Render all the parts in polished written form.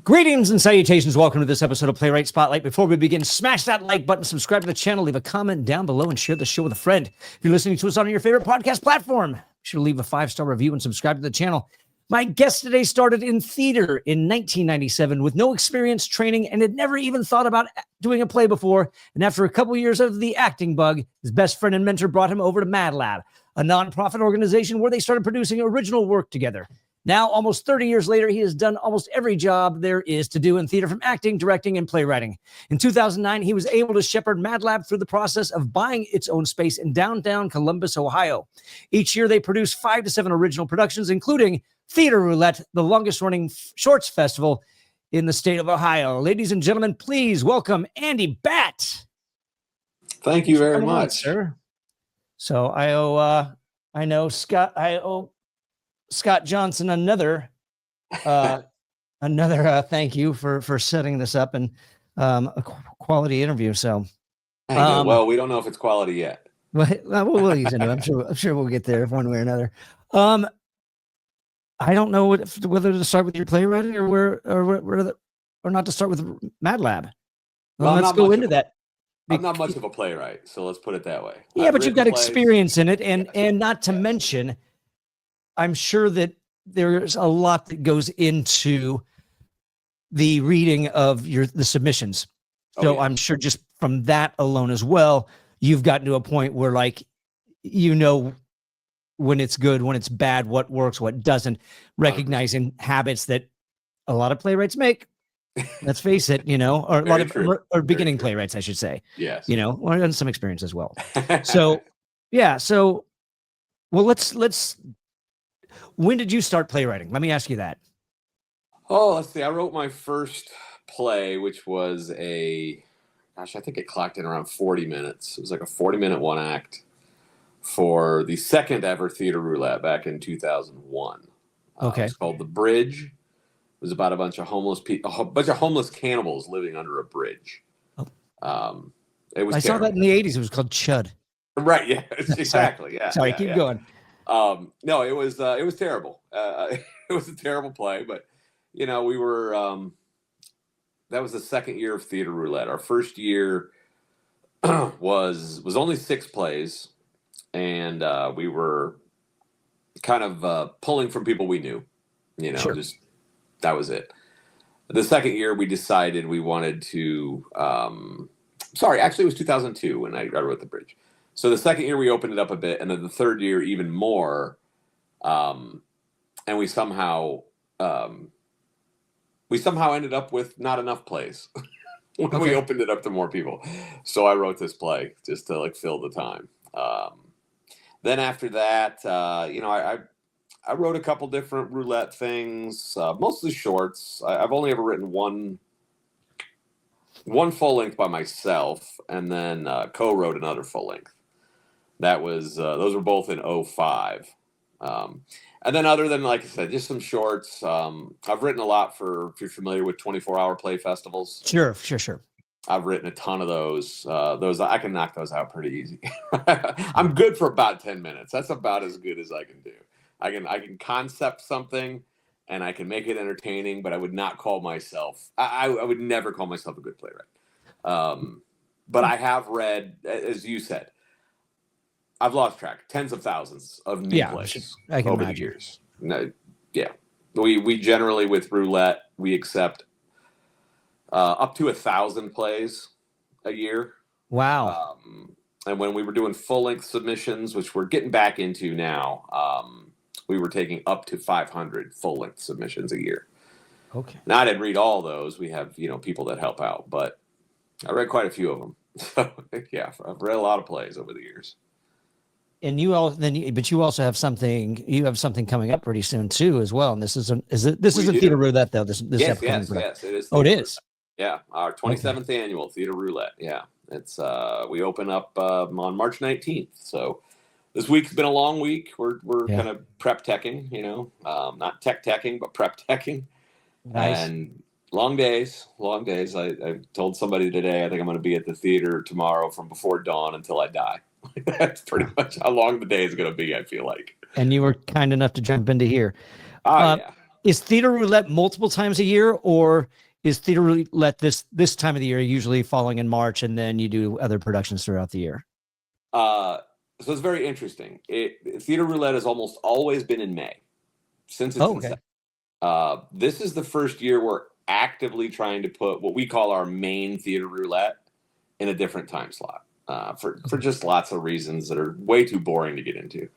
Greetings and salutations. Welcome to this episode of Playwright Spotlight. Before we begin, smash that like button, subscribe to the channel, leave a comment down below, and share the show with a friend. If you're listening to us on your favorite podcast platform, be sure to leave a 5-star review and subscribe to the channel. My guest today started in theater in 1997 with no experience, training, and had never even thought about doing a play before. And after a couple years of the acting bug, his best friend and mentor brought him over to MadLab, a nonprofit organization where they started producing original work together. Now, almost 30 years later, he has done almost every job there is to do in theater, from acting, directing, and playwriting. In 2009, he was able to shepherd MadLab through the process of buying its own space in downtown Columbus, Ohio. Each year, they produce 5 to 7 original productions, including Theater Roulette, the longest-running shorts festival in the state of Ohio. Ladies and gentlemen, please welcome Andy Batt. Thank you very much, sir. So I owe Scott Johnson another thank you for setting this up and a quality interview. So well, we don't know if it's quality yet. We'll use it. I'm sure we'll get there one way or another. I don't know whether to start with your playwriting or not to start with MadLab. Well, let's go into that. I'm not much of a playwright, so let's put it that way. Yeah, but you've got experience in it, and not to mention, I'm sure that there's a lot that goes into the reading of the submissions. So I'm sure just from that alone as well, you've gotten to a point where, like, you know, when it's good, when it's bad, what works, what doesn't, recognizing habits that a lot of playwrights make. Let's face it, you know, or a lot of or beginning playwrights, I should say. Yes. You know, or and some experience as well. So, yeah. So, well, let's. When did you start playwriting? Let me ask you that. Oh, let's see. I wrote my first play, which was I think it clocked in around 40 minutes. It was like a 40-minute one act for the second ever Theater Roulette back in 2001. Okay. It's called The Bridge. It was about a bunch of homeless cannibals living under a bridge. Oh. It was. I saw that in the 80s. It was called Chud. Right. Yeah. Exactly. Yeah. Sorry. Keep going. No, it was terrible. It was a terrible play, but you know, we were, that was the second year of Theater Roulette. Our first year was only 6 plays, and we were kind of pulling from people we knew, you know, just that was it. The second year we decided we wanted to, actually it was 2002 when I wrote The Bridge. So the second year we opened it up a bit, and then the third year even more, and we somehow ended up with not enough plays when we opened it up to more people. So I wrote this play just to, like, fill the time. Then after that, you know, I wrote a couple different roulette things, mostly shorts. I've only ever written one full length by myself, and then co-wrote another full length. That was those were both in 2005. And then other than, like I said, just some shorts. I've written a lot if you're familiar with 24-hour play festivals. Sure. I've written a ton of those. I can knock those out pretty easy. I'm good for about 10 minutes. That's about as good as I can do. I can concept something and I can make it entertaining, but I would not call myself. I would never call myself a good playwright. But I have read, as you said, I've lost track, tens of thousands of new plays over the years. No, yeah, we generally, with roulette, we accept up to 1,000 plays a year. Wow. And when we were doing full-length submissions, which we're getting back into now, we were taking up to 500 full-length submissions a year. Okay. Now, I didn't read all those. We have, you know, people that help out, but I read quite a few of them. So yeah, I've read a lot of plays over the years. And you also have something. You have something coming up pretty soon too, as well. And this isn't Theater Roulette though. This yes, it is. Oh, it is. Yeah, our 27th annual Theater Roulette. Yeah, it's we open up on March 19th. So this week's been a long week. We're kind of prep teching, you know, not teching, but prep teching. Nice. And long days. I told somebody today I think I'm going to be at the theater tomorrow from before dawn until I die. That's pretty much how long the day is going to be, I feel like. And you were kind enough to jump into here. Yeah. Is theater roulette multiple times a year, or is theater roulette this time of the year usually falling in March, and then you do other productions throughout the year? So it's very interesting. Theater roulette has almost always been in May since its inception. This is the first year we're actively trying to put what we call our main theater roulette in a different time slot for just lots of reasons that are way too boring to get into.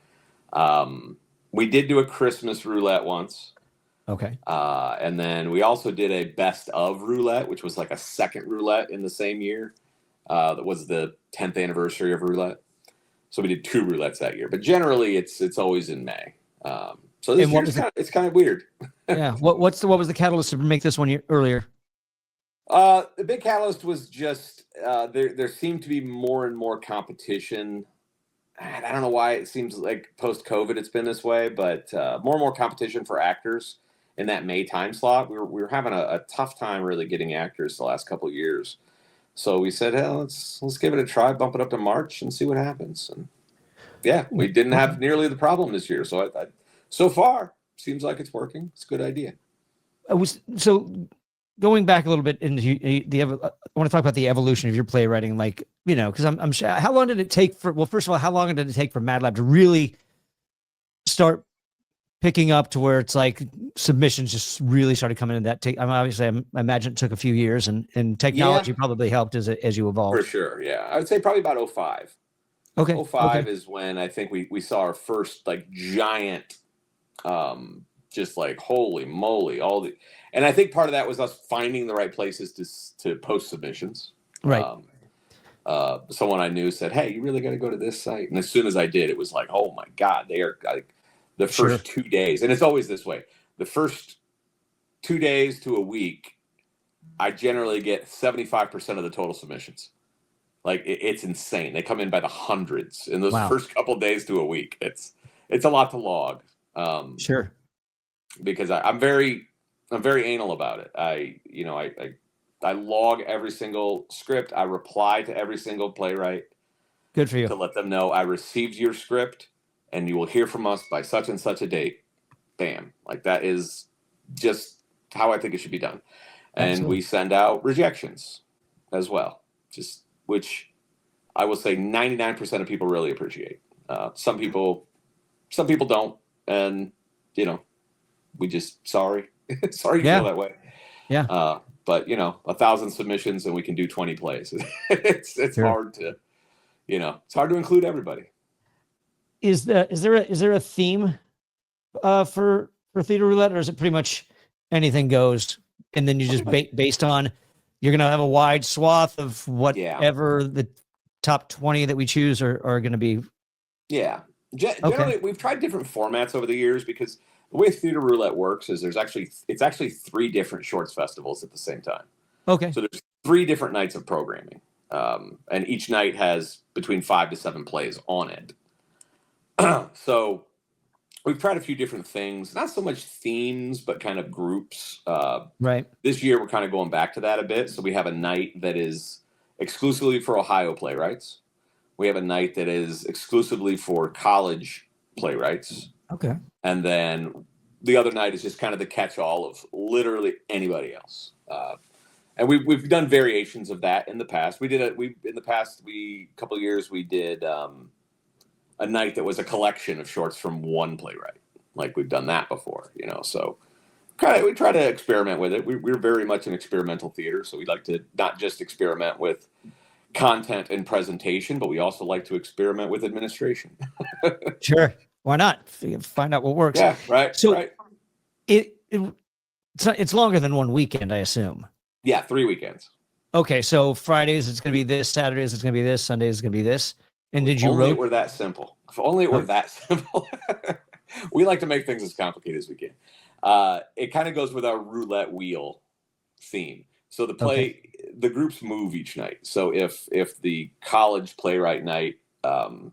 We did do a Christmas roulette once. Okay. And then we also did a best of roulette, which was like a second roulette in the same year. That was the 10th anniversary of roulette. So we did 2 roulettes that year, but generally it's always in May. So this year it's kind of weird. Yeah. What was the catalyst to make this one year earlier? The big catalyst was just there seemed to be more and more competition. And I don't know why it seems like post-COVID it's been this way, but more and more competition for actors in that May time slot. We were having a tough time really getting actors the last couple of years. So we said, hey, let's give it a try, bump it up to March and see what happens. And yeah, we didn't have nearly the problem this year. So so far, seems like it's working. It's a good idea. So going back a little bit into I want to talk about the evolution of your playwriting, like, because I'm sure, how long did it take first of all, how long did it take for MadLab to really start picking up to where it's like submissions just really started coming in? I imagine it took a few years, and technology probably helped as you evolved. For sure. Yeah. I would say probably about 2005. Okay. 2005 is when I think we saw our first like giant, just like, holy moly, and I think part of that was us finding the right places to post submissions. Right. Someone I knew said, hey, you really got to go to this site. And as soon as I did, it was like, oh my God, they are like the first 2 days. And it's always this way. The first 2 days to a week, I generally get 75% of the total submissions. Like it's insane. They come in by the hundreds in those first couple of days to a week. It's a lot to log. Sure. Because I'm very anal about it. I log every single script. I reply to every single playwright. Good for you. To let them know I received your script and you will hear from us by such and such a date. Bam. Like that is just how I think it should be done. And Absolutely. We send out rejections as well, which I will say 99% of people really appreciate. Some people don't. And, we just, sorry you feel that way. Yeah. But 1,000 submissions and we can do 20 plays. It's sure. Hard to, it's hard to include everybody. Is there a theme for theater roulette, or is it pretty much anything goes? And then you just based on, you're going to have a wide swath of whatever the top 20 that we choose are going to be. Yeah. Generally, we've tried different formats over the years because the way theater roulette works is it's actually 3 different shorts festivals at the same time. Okay. So there's 3 different nights of programming. And each night has between 5 to 7 plays on it. So we've tried a few different things, not so much themes, but kind of groups. Right. This year, we're kind of going back to that a bit. So we have a night that is exclusively for Ohio playwrights. We have a night that is exclusively for college playwrights. Okay. And then the other night is just kind of the catch-all of literally anybody else. And we've done variations of that in the past. A couple of years, we did a night that was a collection of shorts from one playwright. Like we've done that before, so we try to experiment with it. We're very much an experimental theater. So we like to not just experiment with content and presentation, but we also like to experiment with administration. Sure. Why not? Find out what works. Yeah, right. So right. It's longer than one weekend, I assume. Yeah, 3 weekends. Okay, so Fridays it's going to be this, Saturdays it's going to be this, Sundays it's going to be this. And did you only it were that simple? If only it were that simple. We like to make things as complicated as we can. It kind of goes with our roulette wheel theme. So the groups move each night. So if the college playwright night, or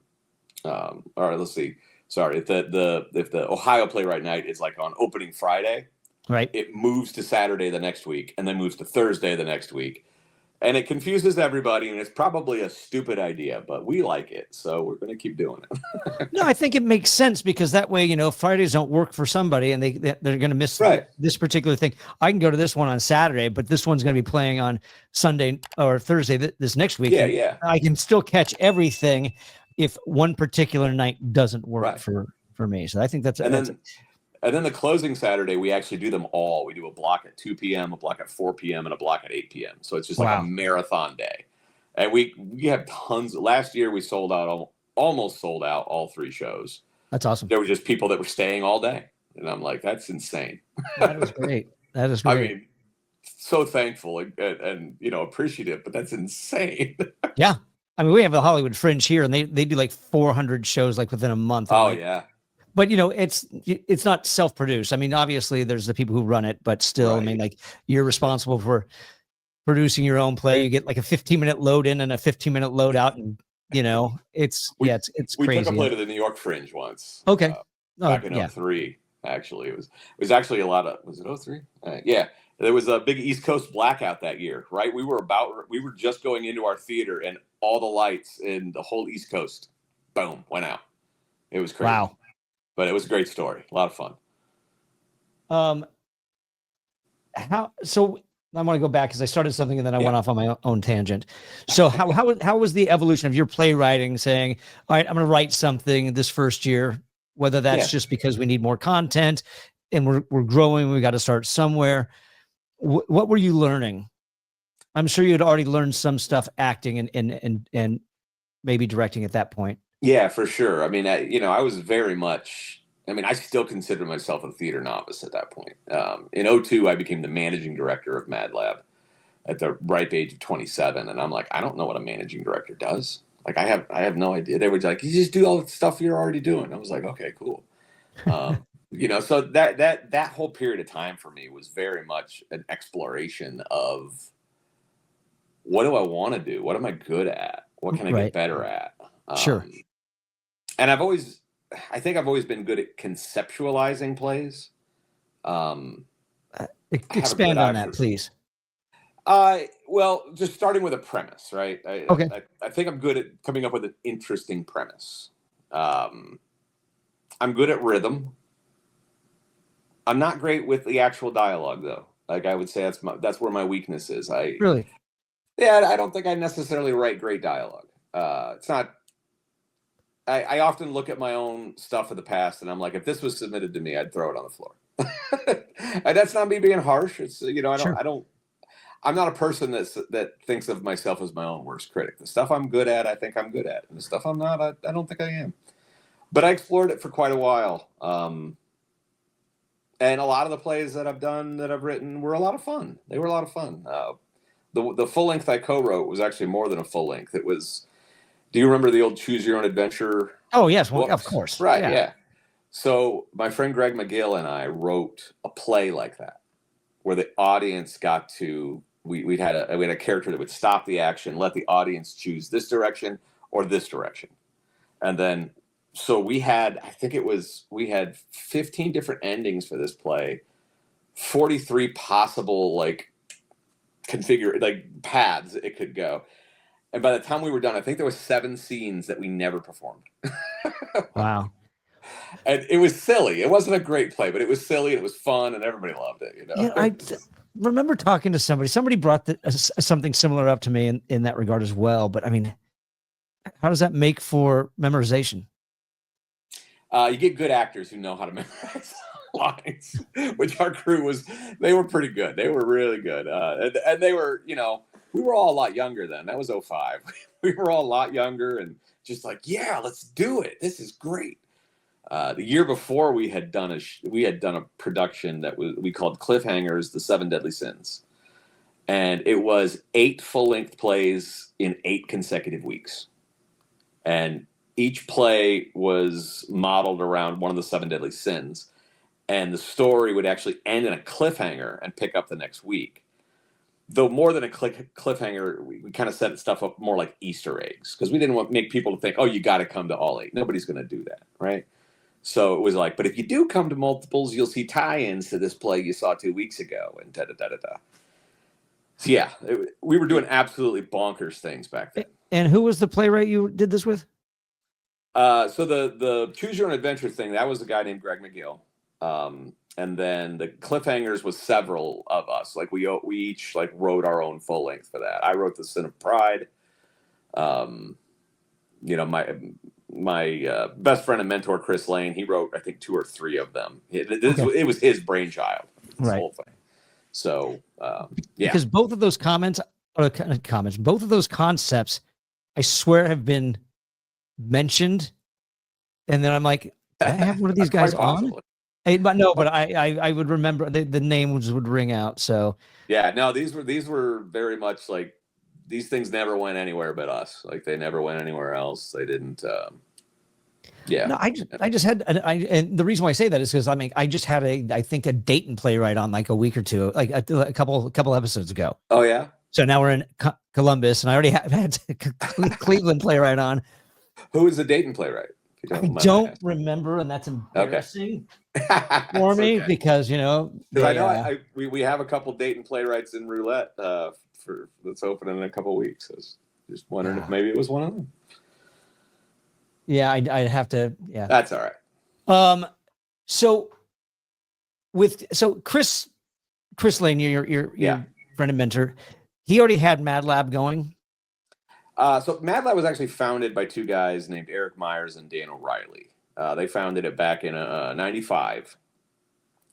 let's see, sorry, if the Ohio playwright night is like on opening Friday, right, it moves to Saturday the next week, and then moves to Thursday the next week, And it confuses everybody, and it's probably a stupid idea, but we like it, so we're going to keep doing it. No, I think it makes sense because that way, Fridays don't work for somebody and they're going to miss Right. this particular thing. I can go to this one on Saturday, but this one's going to be playing on Sunday or Thursday this next week. Yeah. I can still catch everything if one particular night doesn't work Right. for me. So I think that's and then the closing Saturday, we actually do them all. We do a block at 2 p.m., a block at 4 p.m., and a block at 8 p.m. So it's just like a marathon day. And we have tons. Last year, we sold out, almost sold out all 3 shows. That's awesome. There were just people that were staying all day. And I'm like, that's insane. That is great. That is great. I mean, so thankful and appreciative, but that's insane. Yeah. I mean, we have the Hollywood Fringe here, and they do like 400 shows like within a month. Oh, yeah. But it's not self-produced. I mean, obviously there's the people who run it, but still, right. I mean, like you're responsible for producing your own play. You get like a 15-minute load in and a 15-minute load out, and it's crazy. We took a play to the New York Fringe once. Okay. Back in 2003, actually. It was actually a lot of, was it 2003? Yeah. There was a big East Coast blackout that year, right? We were just going into our theater and all the lights in the whole East Coast, boom, went out. It was crazy. Wow. But it was a great story. A lot of fun. So I want to go back because I started something and then I went off on my own tangent. So how was the evolution of your playwriting, saying, all right, I'm going to write something this first year, whether that's just because we need more content and we're growing, we got to start somewhere. What were you learning? I'm sure you had already learned some stuff acting and maybe directing at that point. Yeah, for sure. I mean, I was very much, I still consider myself a theater novice at that point. In 2002, I became the managing director of MadLab at the ripe age of 27. And I'm like, I don't know what a managing director does. Like, I have no idea. They were like, you just do all the stuff you're already doing. I was like, okay, cool. So that whole period of time for me was very much an exploration of what do I want to do? What am I good at? What can I get better at? Sure. And I think I've always been good at conceptualizing plays. Expand on that, please. Well, just starting with a premise, right? I think I'm good at coming up with an interesting premise. I'm good at rhythm. I'm not great with the actual dialogue, though. Like, I would say that's where my weakness is. Really? Yeah, I don't think I necessarily write great dialogue. It's not. I often look at my own stuff of the past, and I'm like, if this was submitted to me, I'd throw it on the floor. And that's not me being harsh. It's I'm not a person that thinks of myself as my own worst critic. The stuff I'm good at, I think I'm good at, and the stuff I'm not, I don't think I am. But I explored it for quite a while, and a lot of the plays that I've done, that I've written, were a lot of fun. They were a lot of fun. The full length I co-wrote was actually more than a full length. It was. Do you remember the old Choose Your Own Adventure? Oh, yes. Well, of course. Right, yeah. So my friend Greg McGill and I wrote a play like that, where the audience got to, we had a character that would stop the action, let the audience choose this direction or this direction. And then, so we had 15 different endings for this play, 43 possible, paths it could go. And by the time we were done, I think there was 7 scenes that we never performed. Wow. And it was silly. It wasn't a great play, but it was silly. It was fun, and everybody loved it. Yeah, I remember talking to somebody. Somebody brought something similar up to me in that regard as well. But I mean, how does that make for memorization? You get good actors who know how to memorize lines, which our crew they were pretty good. They were really good. And they were, we were all a lot younger then. That was 2005. We were all a lot younger and just like, yeah, let's do it. This is great. The year before, we had done a production that we called Cliffhangers: The 7 Deadly Sins, and it was 8 full-length plays in 8 consecutive weeks, and each play was modeled around one of the 7 deadly sins, and the story would actually end in a cliffhanger and pick up the next week. Though more than a cliffhanger, we kind of set stuff up more like Easter eggs, because we didn't want to make people think, oh, you got to come to all 8. Nobody's going to do that, right? So it was like, but if you do come to multiples, you'll see tie-ins to this play you saw 2 weeks ago, and da-da-da-da-da. So yeah, we were doing absolutely bonkers things back then. And who was the playwright you did this with? So the Choose Your Own Adventure thing, that was a guy named Greg McGill. And then the Cliffhangers was several of us. Like we each like wrote our own full length for that. I wrote The Sin of Pride. You know, my best friend and mentor Chris Lane, he wrote I think 2 or 3 of them. It was his brainchild, this whole thing. So yeah, because both of those both of those concepts, I swear, have been mentioned, and then I'm like, did I have one of these guys on? But no, but I would remember the names would ring out. So yeah, no, these were very much like, these things never went anywhere but us. Like they never went anywhere else. They didn't. Yeah. No, I just had, and the reason why I say that is because I just had I think a Dayton playwright on like a week or two, like a couple episodes ago. Oh yeah. So now we're in Columbus, and I already had Cleveland playwright on. Who is the Dayton playwright? I don't remember, and that's embarrassing for me because you know. I know we have a couple Dayton playwrights in Roulette for that's opening in a couple weeks. I was just wondering if maybe it was one of them. Yeah, I'd have to. Yeah, that's all right. So Chris Lane, your friend and mentor, he already had MadLab going. So MadLab was actually founded by 2 guys named Eric Myers and Dan O'Reilly. They founded it back in '95,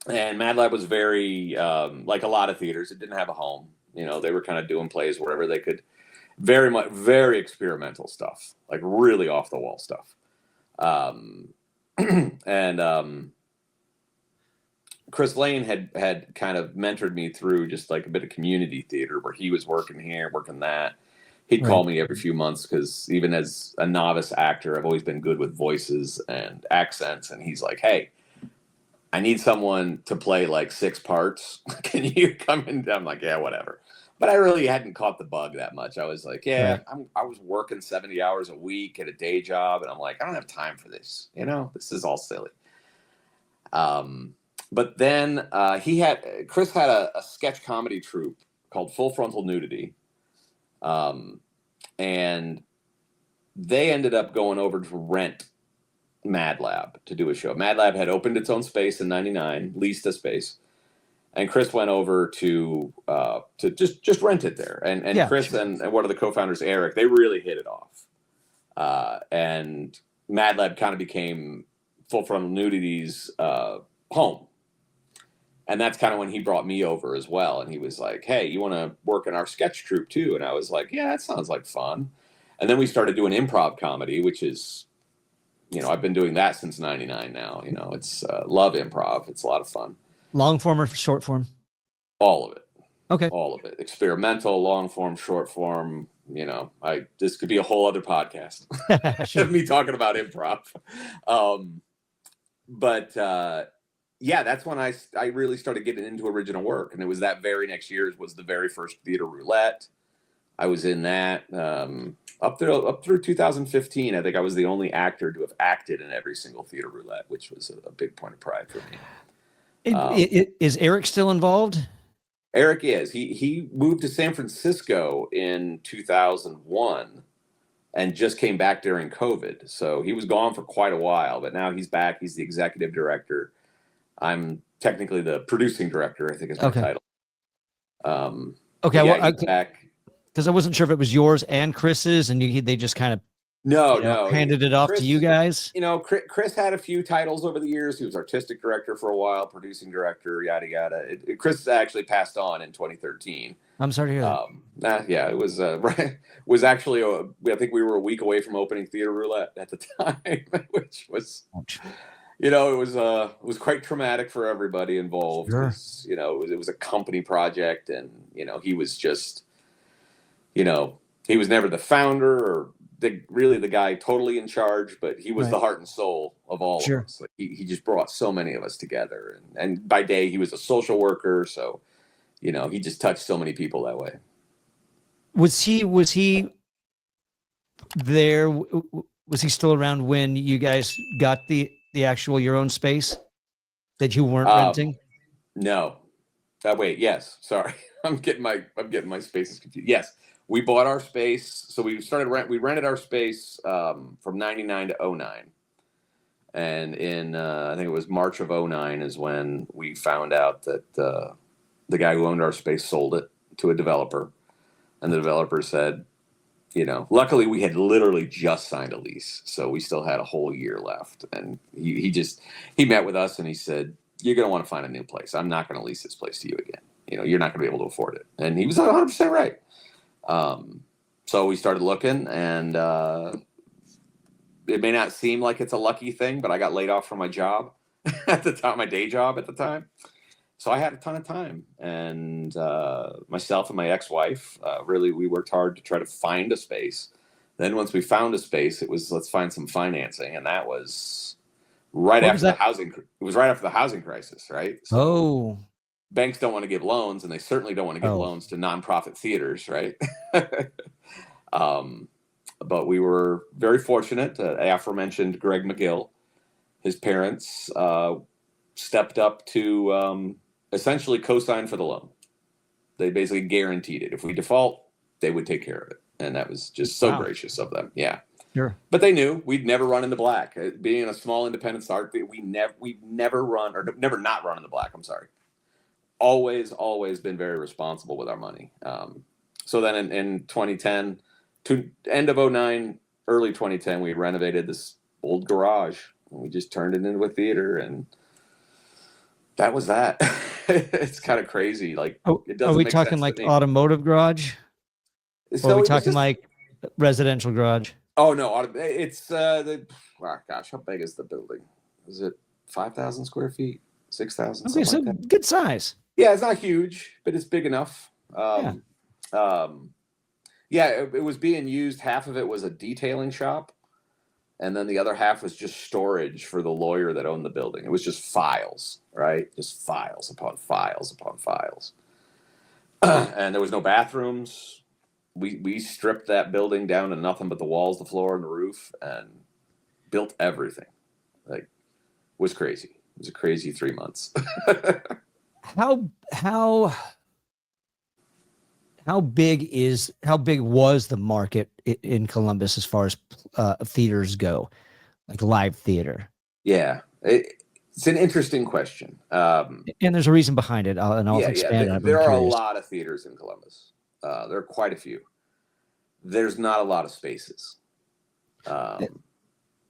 and MadLab was very like a lot of theaters. It didn't have a home. You know, they were kind of doing plays wherever they could. Very experimental stuff, like really off the wall stuff. And Chris Lane had kind of mentored me through just like a bit of community theater where he was working here, working that. He'd call me every few months because even as a novice actor, I've always been good with voices and accents. And he's like, "Hey, I need someone to play like 6 parts. Can you come in?" I'm like, "Yeah, whatever." But I really hadn't caught the bug that much. I was like, I was working 70 hours a week at a day job. And I'm like, I don't have time for this. You know, this is all silly. But then Chris had a sketch comedy troupe called Full Frontal Nudity. And they ended up going over to rent MadLab to do a show. MadLab had opened its own space in '99, leased a space. And Chris went over to just rent it there. And Chris and one of the co-founders, Eric, they really hit it off. And MadLab kind of became Full Frontal Nudity's home. And that's kind of when he brought me over as well. And he was like, "Hey, you want to work in our sketch troupe too?" And I was like, "Yeah, that sounds like fun." And then we started doing improv comedy, which is, you know, I've been doing that since '99 now. You know, it's love improv. It's a lot of fun. Long form or short form? All of it. Okay. All of it. Experimental, long form, short form. You know, this could be a whole other podcast of me talking about improv. Yeah, that's when I really started getting into original work. And it was that very next year was the very first Theater Roulette. I was in that up through 2015. I think I was the only actor to have acted in every single Theater Roulette, which was a big point of pride for me. Is Eric still involved? Eric is. He moved to San Francisco in 2001 and just came back during COVID. So he was gone for quite a while, but now he's back. He's the executive director. I'm technically the producing director, I think is my title. Okay, well, back because I wasn't sure if it was yours and Chris's, and they just kind of handed it off to you guys. You know, Chris had a few titles over the years. He was artistic director for a while, producing director, yada yada. Chris actually passed on in 2013. I'm sorry to hear that. Yeah, it was was actually I think we were a week away from opening Theater Roulette at the time, which was. You know, it was quite traumatic for everybody involved. Sure. You know, it was a company project, and you know, he was just, you know, he was never the founder or really the guy totally in charge, but he was the heart and soul of all of us. Like he just brought so many of us together, and by day he was a social worker, so you know, he just touched so many people that way. Was he there? Was he still around when you guys got the actual your own space that you weren't renting? No. Wait, yes. Sorry, I'm getting my spaces confused. Yes, we bought our space. So we rented our space from '99 to '09, and in I think it was March of '09 is when we found out that the guy who owned our space sold it to a developer, and the developer said, luckily we had literally just signed a lease, so we still had a whole year left. And he met with us and he said, "You're going to want to find a new place. I'm not going to lease this place to you again. You're not going to be able to afford it." And he was 100% right. So we started looking, and it may not seem like it's a lucky thing, but I got laid off from my job at the time, my day job at the time. So I had a ton of time, and myself and my ex-wife, really, we worked hard to try to find a space. Then once we found a space, it was, let's find some financing. And that was right after the housing crisis, right? So banks don't want to give loans, and they certainly don't want to give loans to nonprofit theaters, right? But we were very fortunate. Aforementioned Greg McGill, his parents stepped up to essentially co-sign for the loan. They basically guaranteed it. If we default, they would take care of it. And that was just so gracious of them. Yeah. Sure. But they knew we'd never run in the black. Being a small independent start, we've never not run in the black. I'm sorry. Always been very responsible with our money. So then in 2010 to end of '09, early 2010, we renovated this old garage, and we just turned it into a theater, and that was that. It's kind of crazy. Like, it doesn't. Are we make talking sense like to me. automotive garage? So or are we talking like residential garage? Oh no, it's how big is the building? Is it 5,000 square feet, 6,000? Okay, so like good size. Yeah, it's not huge, but it's big enough. It was being used. Half of it was a detailing shop, and then the other half was just storage for the lawyer that owned the building. It was just files, right? Just files upon files upon files. And there was no bathrooms. We stripped that building down to nothing but the walls, the floor, and the roof, and built everything. Like, it was crazy. It was a crazy 3 months. How big was the market in Columbus as far as theaters go, like live theater? Yeah, it's an interesting question. And there's a reason behind it. I'll expand on it. There are a lot of theaters in Columbus. There are quite a few. There's not a lot of spaces. And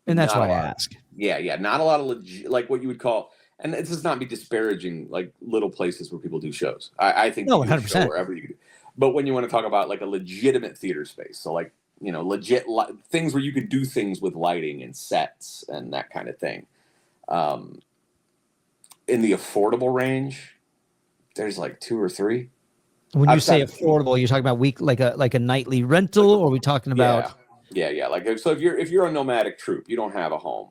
that's why I ask. Yeah. Not a lot of like what you would call, and this is not me disparaging like little places where people do shows. I think you can do a show wherever you can do. But when you want to talk about like a legitimate theater space, so like, legit things where you could do things with lighting and sets and that kind of thing. In the affordable range, there's like 2 or 3. When you say affordable, you're talking about like a nightly rental, or are we talking about? Yeah. Like, so if you're a nomadic troupe, you don't have a home.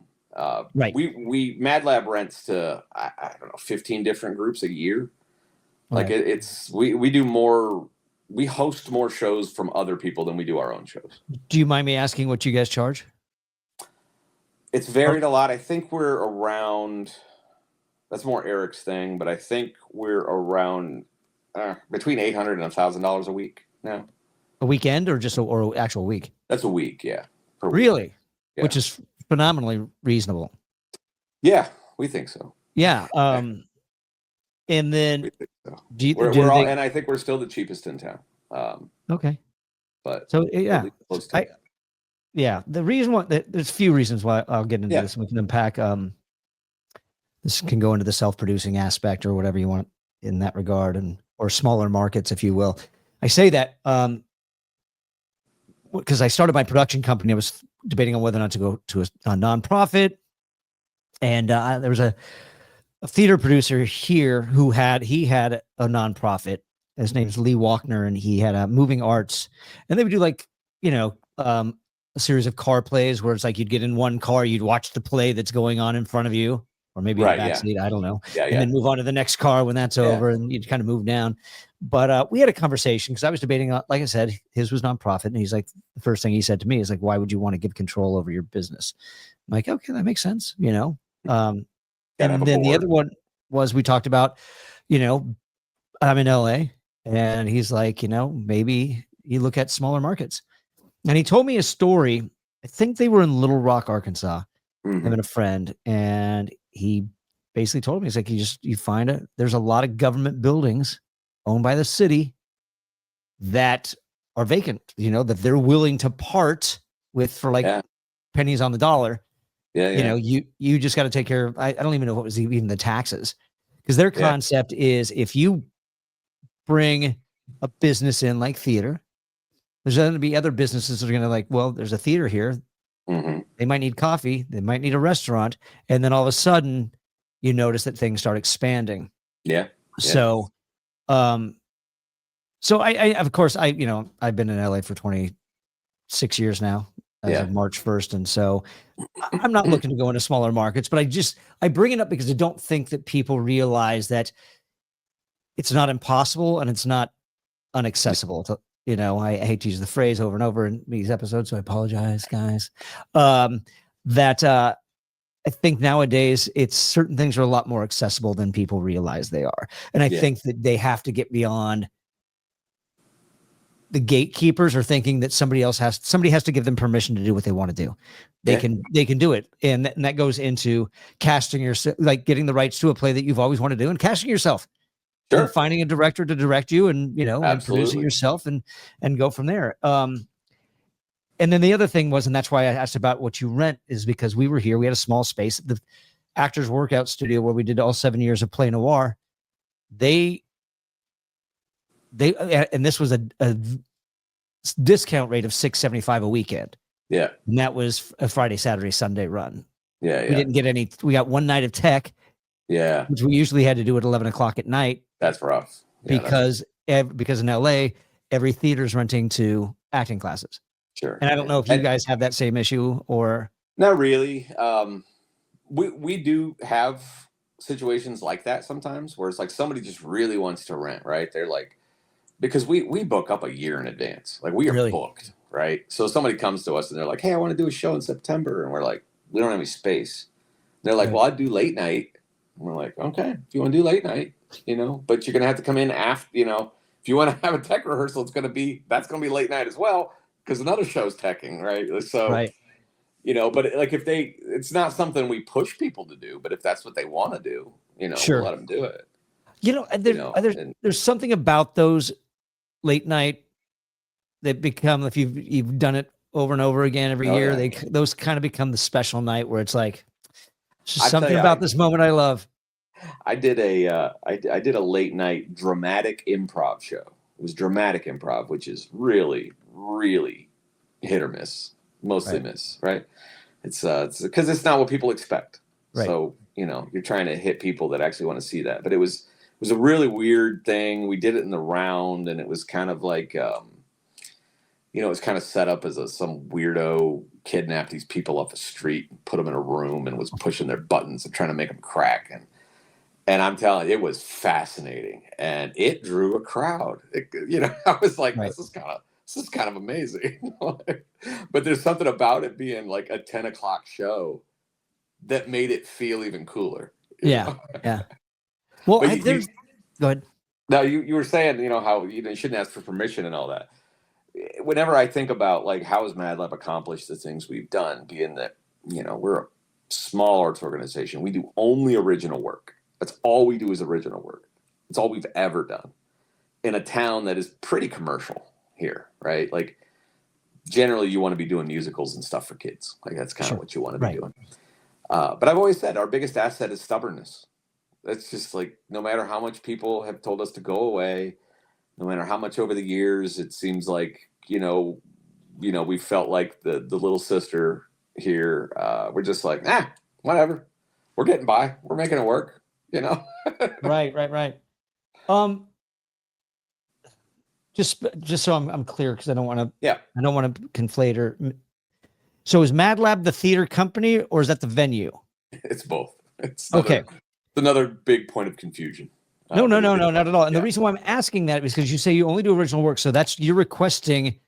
Right. We MadLab rents to I don't know 15 different groups a year. Like, we do more. We host more shows from other people than we do our own shows. Do you mind me asking what you guys charge? It's varied a lot. I think we're around. That's more Eric's thing, but I think we're around between $800 and $1,000 a week now. A weekend or just or actual week? That's a week, yeah. Really? Yeah. Which is phenomenally reasonable. Yeah, we think so. Yeah. And then and I think we're still the cheapest in town. Okay. But so the reason why there's a few reasons why I'll get into this, and we can unpack. This can go into the self-producing aspect or whatever you want in that regard, or smaller markets, if you will. I say that because I started my production company. I was debating on whether or not to go to a nonprofit, and there was a theater producer here who had a nonprofit. His name's Lee Walkner, and he had a moving arts, and they would do like a series of car plays where it's like you'd get in one car, you'd watch the play that's going on in front of you, or maybe in the backseat, I don't know. And then move on to the next car when that's over, and you'd kind of move down. But we had a conversation because I was debating, like I said, his was nonprofit, and he's like, the first thing he said to me is like, why would you want to give control over your business? I'm like, okay, that makes sense, And then the other one was we talked about, I'm in LA. And he's like, maybe you look at smaller markets. And he told me a story. I think they were in Little Rock, Arkansas, him and a friend. And he basically told me, he's like, you find there's a lot of government buildings owned by the city that are vacant, that they're willing to part with for pennies on the dollar. You just got to take care of, I don't even know what was even the taxes, because their concept is if you bring a business in like theater, there's going to be other businesses that are going to well, there's a theater here. They might need coffee. They might need a restaurant. And then all of a sudden you notice that things start expanding. Yeah. So, I of course, I've been in LA for 26 years now as of March 1st. And so I'm not looking to go into smaller markets, but I bring it up because I don't think that people realize that it's not impossible and it's not unaccessible. I hate to use the phrase over and over in these episodes, so I apologize, guys. I think nowadays it's certain things are a lot more accessible than people realize they are. And I think that they have to get beyond the gatekeepers are thinking that somebody has to give them permission to do what they want to do. They can do it. And that goes into casting yourself, like getting the rights to a play that you've always wanted to do and casting yourself. Sure. And finding a director to direct you and, and produce it yourself and go from there. And then the other thing was, and that's why I asked about what you rent, is because we were here. We had a small space, the Actors Workout Studio, where we did all 7 years of Play Noir. They and this was a discount rate of $675 a weekend. Yeah. And that was a Friday, Saturday, Sunday run. Yeah. We didn't get any. We got one night of tech. Yeah. Which we usually had to do at 11 o'clock at night. That's rough. Yeah, because in LA, every theater's renting to acting classes. Sure. And I don't know if you guys have that same issue or. Not really. We do have situations like that sometimes where it's like somebody just really wants to rent, right? They're like, because we book up a year in advance. Like we are booked, right? So somebody comes to us and they're like, hey, I want to do a show in September. And we're like, we don't have any space. They're like, well, I'd do late night. And we're like, okay, if you want to do late night, but you're going to have to come in after, if you want to have a tech rehearsal, that's going to be late night as well, because another show's teching, right? So, but like it's not something we push people to do, but if that's what they want to do, we'll let them do it. There's something about those late night that become, if you've done it over and over again every year, those kind of become the special night where it's like, something about this moment I love. I did a late night dramatic improv show. It was dramatic improv, which is really, really hit or miss, mostly miss, right? It's because it's not what people expect. Right. So, you're trying to hit people that actually want to see that. But it was a really weird thing. We did it in the round, and it was kind of like, it was kind of set up as some weirdo kidnapped these people off the street and put them in a room and was pushing their buttons and trying to make them crack. And I'm telling you, it was fascinating, and it drew a crowd. I was like, this is kind of amazing. But there's something about it being like a 10 o'clock show that made it feel even cooler. Yeah. Well, go ahead. No, you were saying, how you shouldn't ask for permission and all that. Whenever I think about like how has MadLab accomplished the things we've done, being that we're a small arts organization, we do only original work. That's all we do is original work. It's all we've ever done in a town that is pretty commercial here, right? Like generally you want to be doing musicals and stuff for kids. Like that's kind of what you want to be doing. But I've always said our biggest asset is stubbornness. That's just like, no matter how much people have told us to go away, no matter how much over the years, it seems like, we felt like the little sister here. We're just like, whatever. We're getting by. We're making it work, Right. Just so I'm clear, because I don't want to conflate or. So is MadLab the theater company or is that the venue? It's both. It's another big point of confusion. No, not at all. And the reason why I'm asking that is because you say you only do original work. So you're requesting.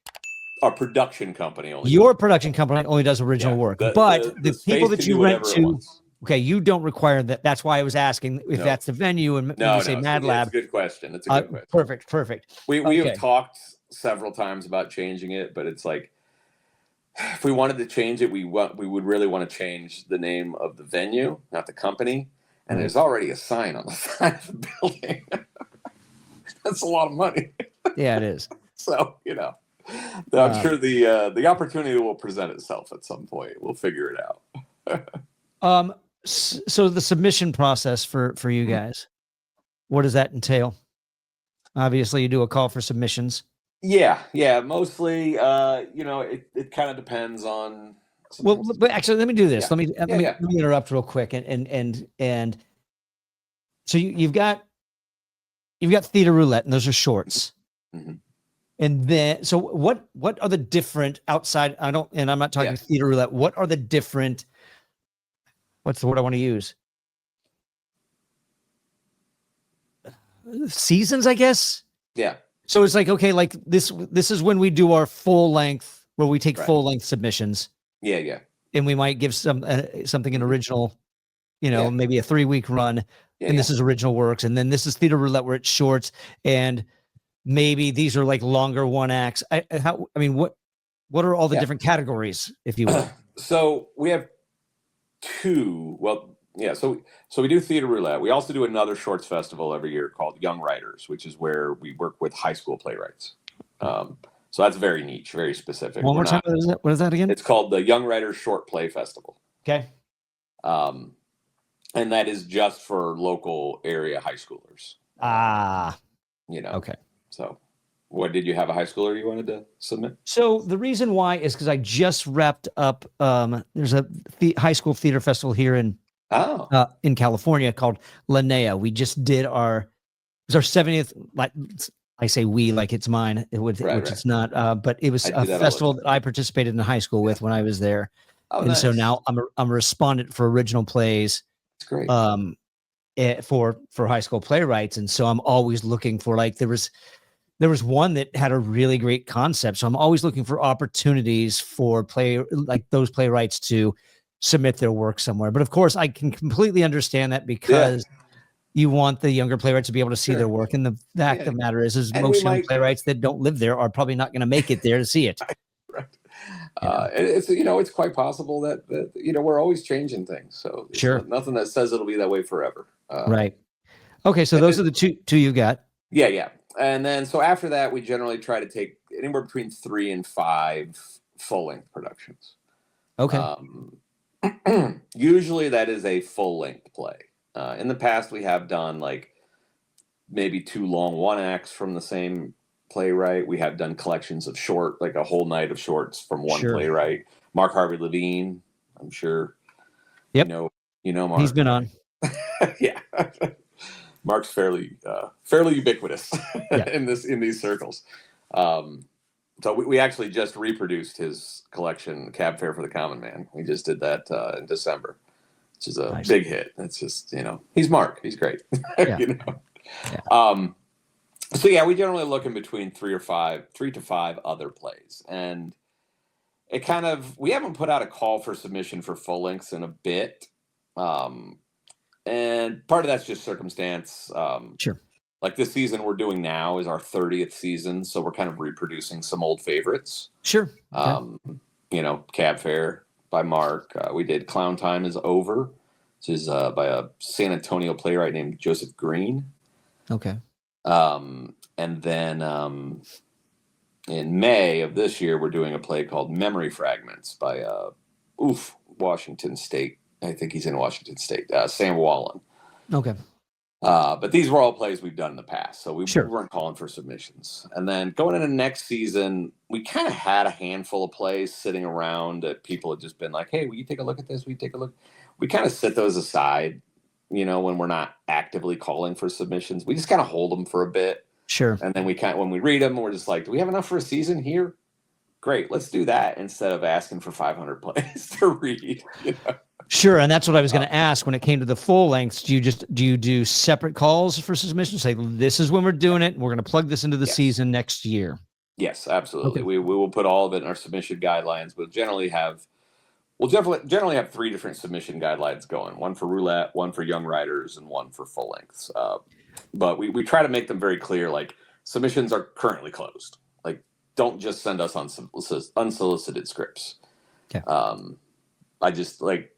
Our production company only. Your production company only does original work. But the people that you rent to Okay, you don't require that. That's why I was asking if No. that's the venue. And when No, you say no. MadLab, It's a good question. It's a good question. perfect. We have Okay. talked several times about changing it, but it's like, if we wanted to change it, we would really want to change the name of the venue, not the company. And Right. there's already a sign on the side of the building. That's a lot of money. Yeah, it is. So, I'm sure the opportunity will present itself at some point. We'll figure it out. So the submission process for you guys, what does that entail? Obviously, you do a call for submissions. Yeah. Mostly, it kind of depends on. Well, but actually, let me do this. Yeah. Let me interrupt real quick, and so you've got theater roulette, and those are shorts. Mm-hmm. And then, so what are the different outside? I'm not talking theater roulette. What are the different? What's the word I want to use? Seasons, I guess. Yeah. So it's like, okay, like this is when we do our full length, where we take Right. full length submissions. Yeah. And we might give something an original, Yeah. maybe a 3-week run. And this is original works. And then this is theater roulette, where it's shorts, and maybe these are like longer one acts. What are all the different categories, if you will? So we have two. Well, yeah. So we do theater roulette. We also do another shorts festival every year called Young Writers, which is where we work with high school playwrights. So that's very niche, very specific. One more time. What is that again? It's called the Young Writers Short Play Festival. Okay. And that is just for local area high schoolers. Okay. So what, did you have a high schooler you wanted to submit? So the reason why is because I just wrapped up, there's a high school theater festival here in California called Linnea. We just did it was our 70th, like I say we, like it's mine, which it's not, but it was a festival that I participated in high school with when I was there. And nice. So now I'm a respondent for original plays. That's great. For high school playwrights. And so I'm always looking for, like, there was one that had a really great concept. So I'm always looking for opportunities for those playwrights to submit their work somewhere. But of course I can completely understand that, because you want the younger playwrights to be able to see their work. And the fact of the matter is most young playwrights that don't live there are probably not going to make it there to see it. Right. It's quite possible that we're always changing things. So sure, nothing that says it'll be that way forever. Right. Okay. So those are the two you got. Yeah. And then, so after that, we generally try to take anywhere between 3 and 5 full length productions. Okay. Usually that is a full length play. In the past, we have done like maybe 2 long one acts from the same playwright. We have done collections of short, like a whole night of shorts from one playwright. Mark Harvey Levine, I'm sure. Yep. You know Mark. He's been on. Yeah. Mark's fairly ubiquitous in these circles. So we actually just reproduced his collection, Cab Fare for the Common Man. We just did that in December, which is a big hit. It's just, he's Mark. He's great. Yeah. So yeah, we generally look in between 3 to 5 other plays. And it kind of, we haven't put out a call for submission for full lengths in a bit. And part of that's just circumstance. Sure. Like this season we're doing now is our 30th season. So we're kind of reproducing some old favorites. Sure. Okay. Cab Fare by Mark. We did Clown Time is Over, which is by a San Antonio playwright named Joseph Green. Okay. And then in May of this year, we're doing a play called Memory Fragments by Washington State. I think he's in Washington State. Sam Wallen. Okay. But these were all plays we've done in the past, so we weren't calling for submissions. And then going into next season, we kind of had a handful of plays sitting around that people had just been like, "Hey, will you take a look at this? Will you take a look?" We kind of set those aside, when we're not actively calling for submissions. We just kind of hold them for a bit. Sure. And then when we read them, we're just like, "Do we have enough for a season here? Great, let's do that," instead of asking for 500 plays to read. Sure, and that's what I was going to ask. When it came to the full lengths, do you do separate calls for submissions? Say, this is when we're doing it. We're going to plug this into the season next year. Yes, absolutely. Okay. We will put all of it in our submission guidelines. We'll generally have We'll generally have 3 different submission guidelines going: one for roulette, one for young writers, and one for full lengths. But we try to make them very clear. Like, submissions are currently closed. Like, don't just send us on unsolicited scripts. Okay. I just like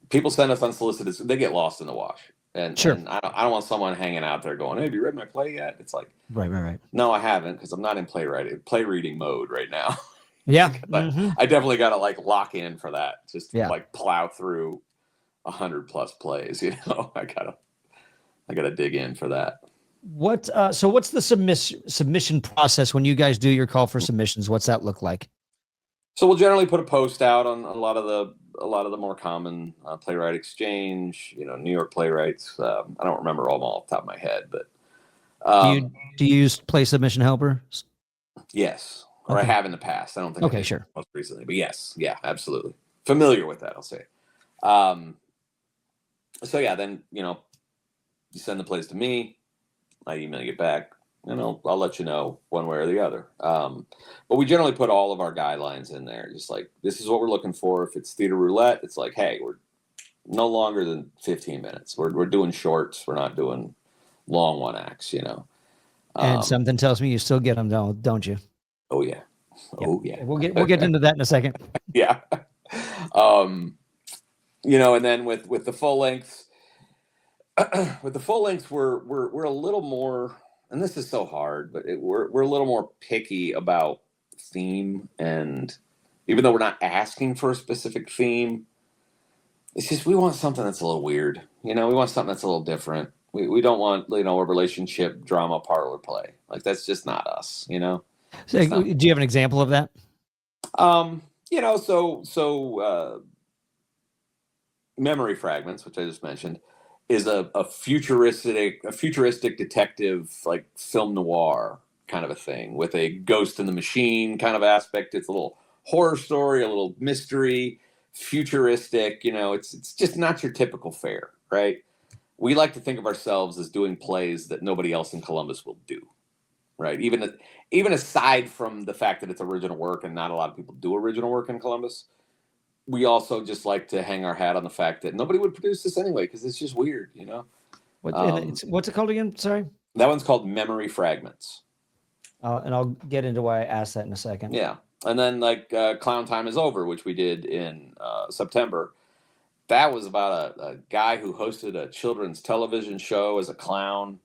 people send us unsolicited. They get lost in the wash. And, Sure. and I don't want someone hanging out there going, "Hey, have you read my play yet?" It's like, Right. no, I haven't, because I'm not in play reading mode right now. Yeah. But I definitely got to like lock in for that. Just like plow through 100+ plays. I gotta dig in for that. So what's the submission process when you guys do your call for submissions? What's that look like? So we'll generally put a post out on a lot of the more common Playwright Exchange, New York Playwrights. I don't remember all of them off the top of my head, but do you use Play Submission Helper? Yes, or Okay. I have in the past. I don't think. Okay, I did sure. most recently, but yes, yeah, absolutely familiar with that. I'll say. So yeah, then you send the plays to me. I email you back. I'll let you know one way or the other. But we generally put all of our guidelines in there. Just like, this is what we're looking for. If it's theater roulette, it's like, hey, we're no longer than 15 minutes. We're doing shorts. We're not doing long one acts. And something tells me you still get them, don't you? Oh yeah. Oh yeah. We'll get into that in a second. Yeah. And then with the full lengths, we're a little more. And this is so hard, but we're a little more picky about theme. And even though we're not asking for a specific theme, it's just we want something that's a little weird. We want something that's a little different. We don't want a relationship drama parlor play. Like, that's just not us. So, do you have an example of that? Memory Fragments, which I just mentioned, is a futuristic detective, like film noir kind of a thing, with a ghost in the machine kind of aspect. It's a little horror story, a little mystery, futuristic. It's just not your typical fare, right? We like to think of ourselves as doing plays that nobody else in Columbus will do, right? Even aside from the fact that it's original work and not a lot of people do original work in Columbus, we also just like to hang our hat on the fact that nobody would produce this anyway, because it's just weird, What's it called again? Sorry. That one's called Memory Fragments. And I'll get into why I asked that in a second. Yeah. And then Clown Time Is Over, which we did in September. That was about a guy who hosted a children's television show as a clown.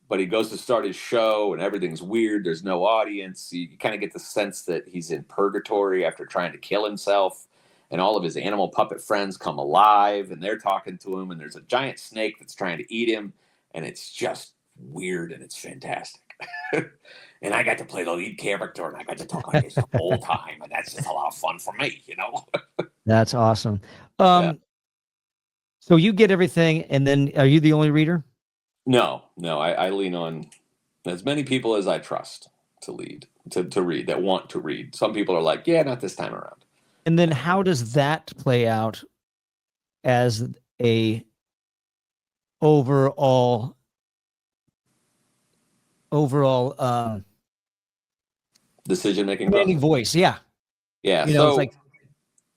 But he goes to start his show and everything's weird. There's no audience. You kind of get the sense that he's in purgatory after trying to kill himself. And all of his animal puppet friends come alive and they're talking to him. And there's a giant snake that's trying to eat him. And it's just weird and it's fantastic. And I got to play the lead character and I got to talk like this the whole time. And that's just a lot of fun for me, That's awesome. Yeah. So you get everything, and then are you the only reader? No, I lean on as many people as I trust to read, that want to read. Some people are like, yeah, not this time around. And then how does that play out as a overall decision-making voice? Yeah. So it's like,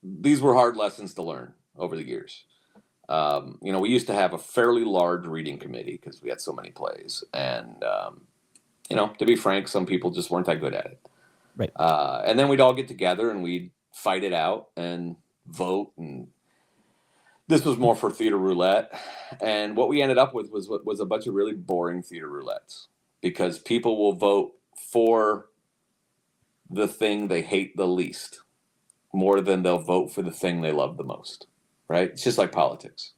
these were hard lessons to learn over the years. We used to have a fairly large reading committee because we had so many plays. And, to be frank, some people just weren't that good at it. Right. And then we'd all get together and we'd fight it out and vote. And this was more for theater roulette. And what we ended up with was a bunch of really boring theater roulettes, because people will vote for the thing they hate the least more than they'll vote for the thing they love the most. Right? It's just like politics.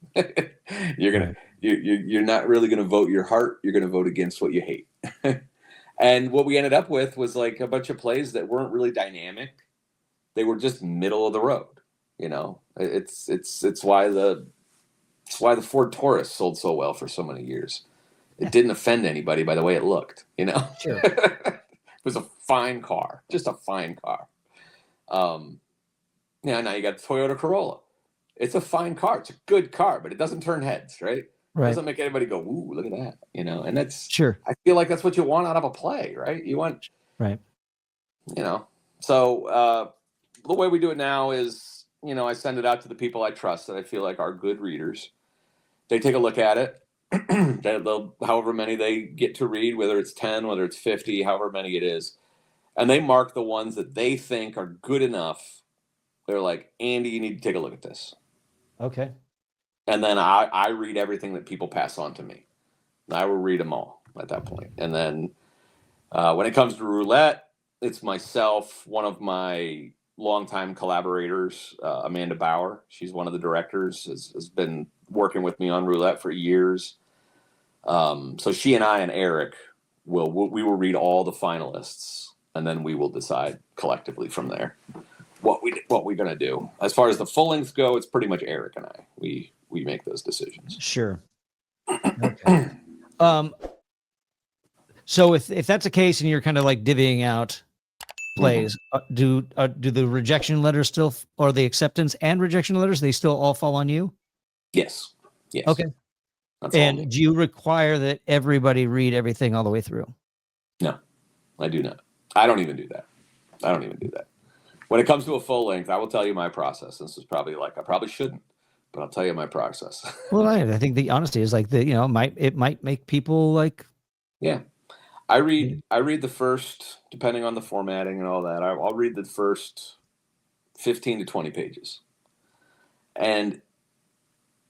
You're not really gonna vote your heart. You're gonna vote against what you hate. And what we ended up with was like a bunch of plays that weren't really dynamic. They were just middle of the road. It's why the Ford Taurus sold so well for so many years. It didn't offend anybody by the way it looked. Sure. It was a fine car, just a fine car. Now you got the Toyota Corolla. It's a fine car. It's a good car, but it doesn't turn heads, right? It doesn't make anybody go, ooh, look at that, and that's sure. I feel like that's what you want out of a play, right? You want, right. So the way we do it now is you know, I send it out to the people I trust that I feel like are good readers. They take a look at it. They'll, however many they get to read, whether it's 10, whether it's 50, however many it is. And they mark the ones that they think are good enough. They're like, Andy, you need to take a look at this. Okay. And then I read everything that people pass on to me. I will read them all at that point. And then when it comes to roulette, it's myself, one of my longtime collaborators, Amanda Bauer. She's one of the directors, has been working with me on roulette for years. So she and I and Eric we will read all the finalists, and then we will decide collectively from there what we're gonna do. As far as the full lengths go, it's pretty much Eric and I. We make those decisions. Sure. Okay. So if that's the case, and you're kind of like divvying out plays, do the rejection letters still, or the acceptance and rejection letters, they still all fall on you? Yes. Yes. Okay. And do you require that everybody read everything all the way through? No, I do not. I don't even do that. When it comes to a full length, I will tell you my process. This is probably like, I probably shouldn't, but I'll tell you my process. Well, I think the honesty is like it might make people like. Yeah. I read the first, depending on the formatting and all that, I'll read the first 15 to 20 pages. And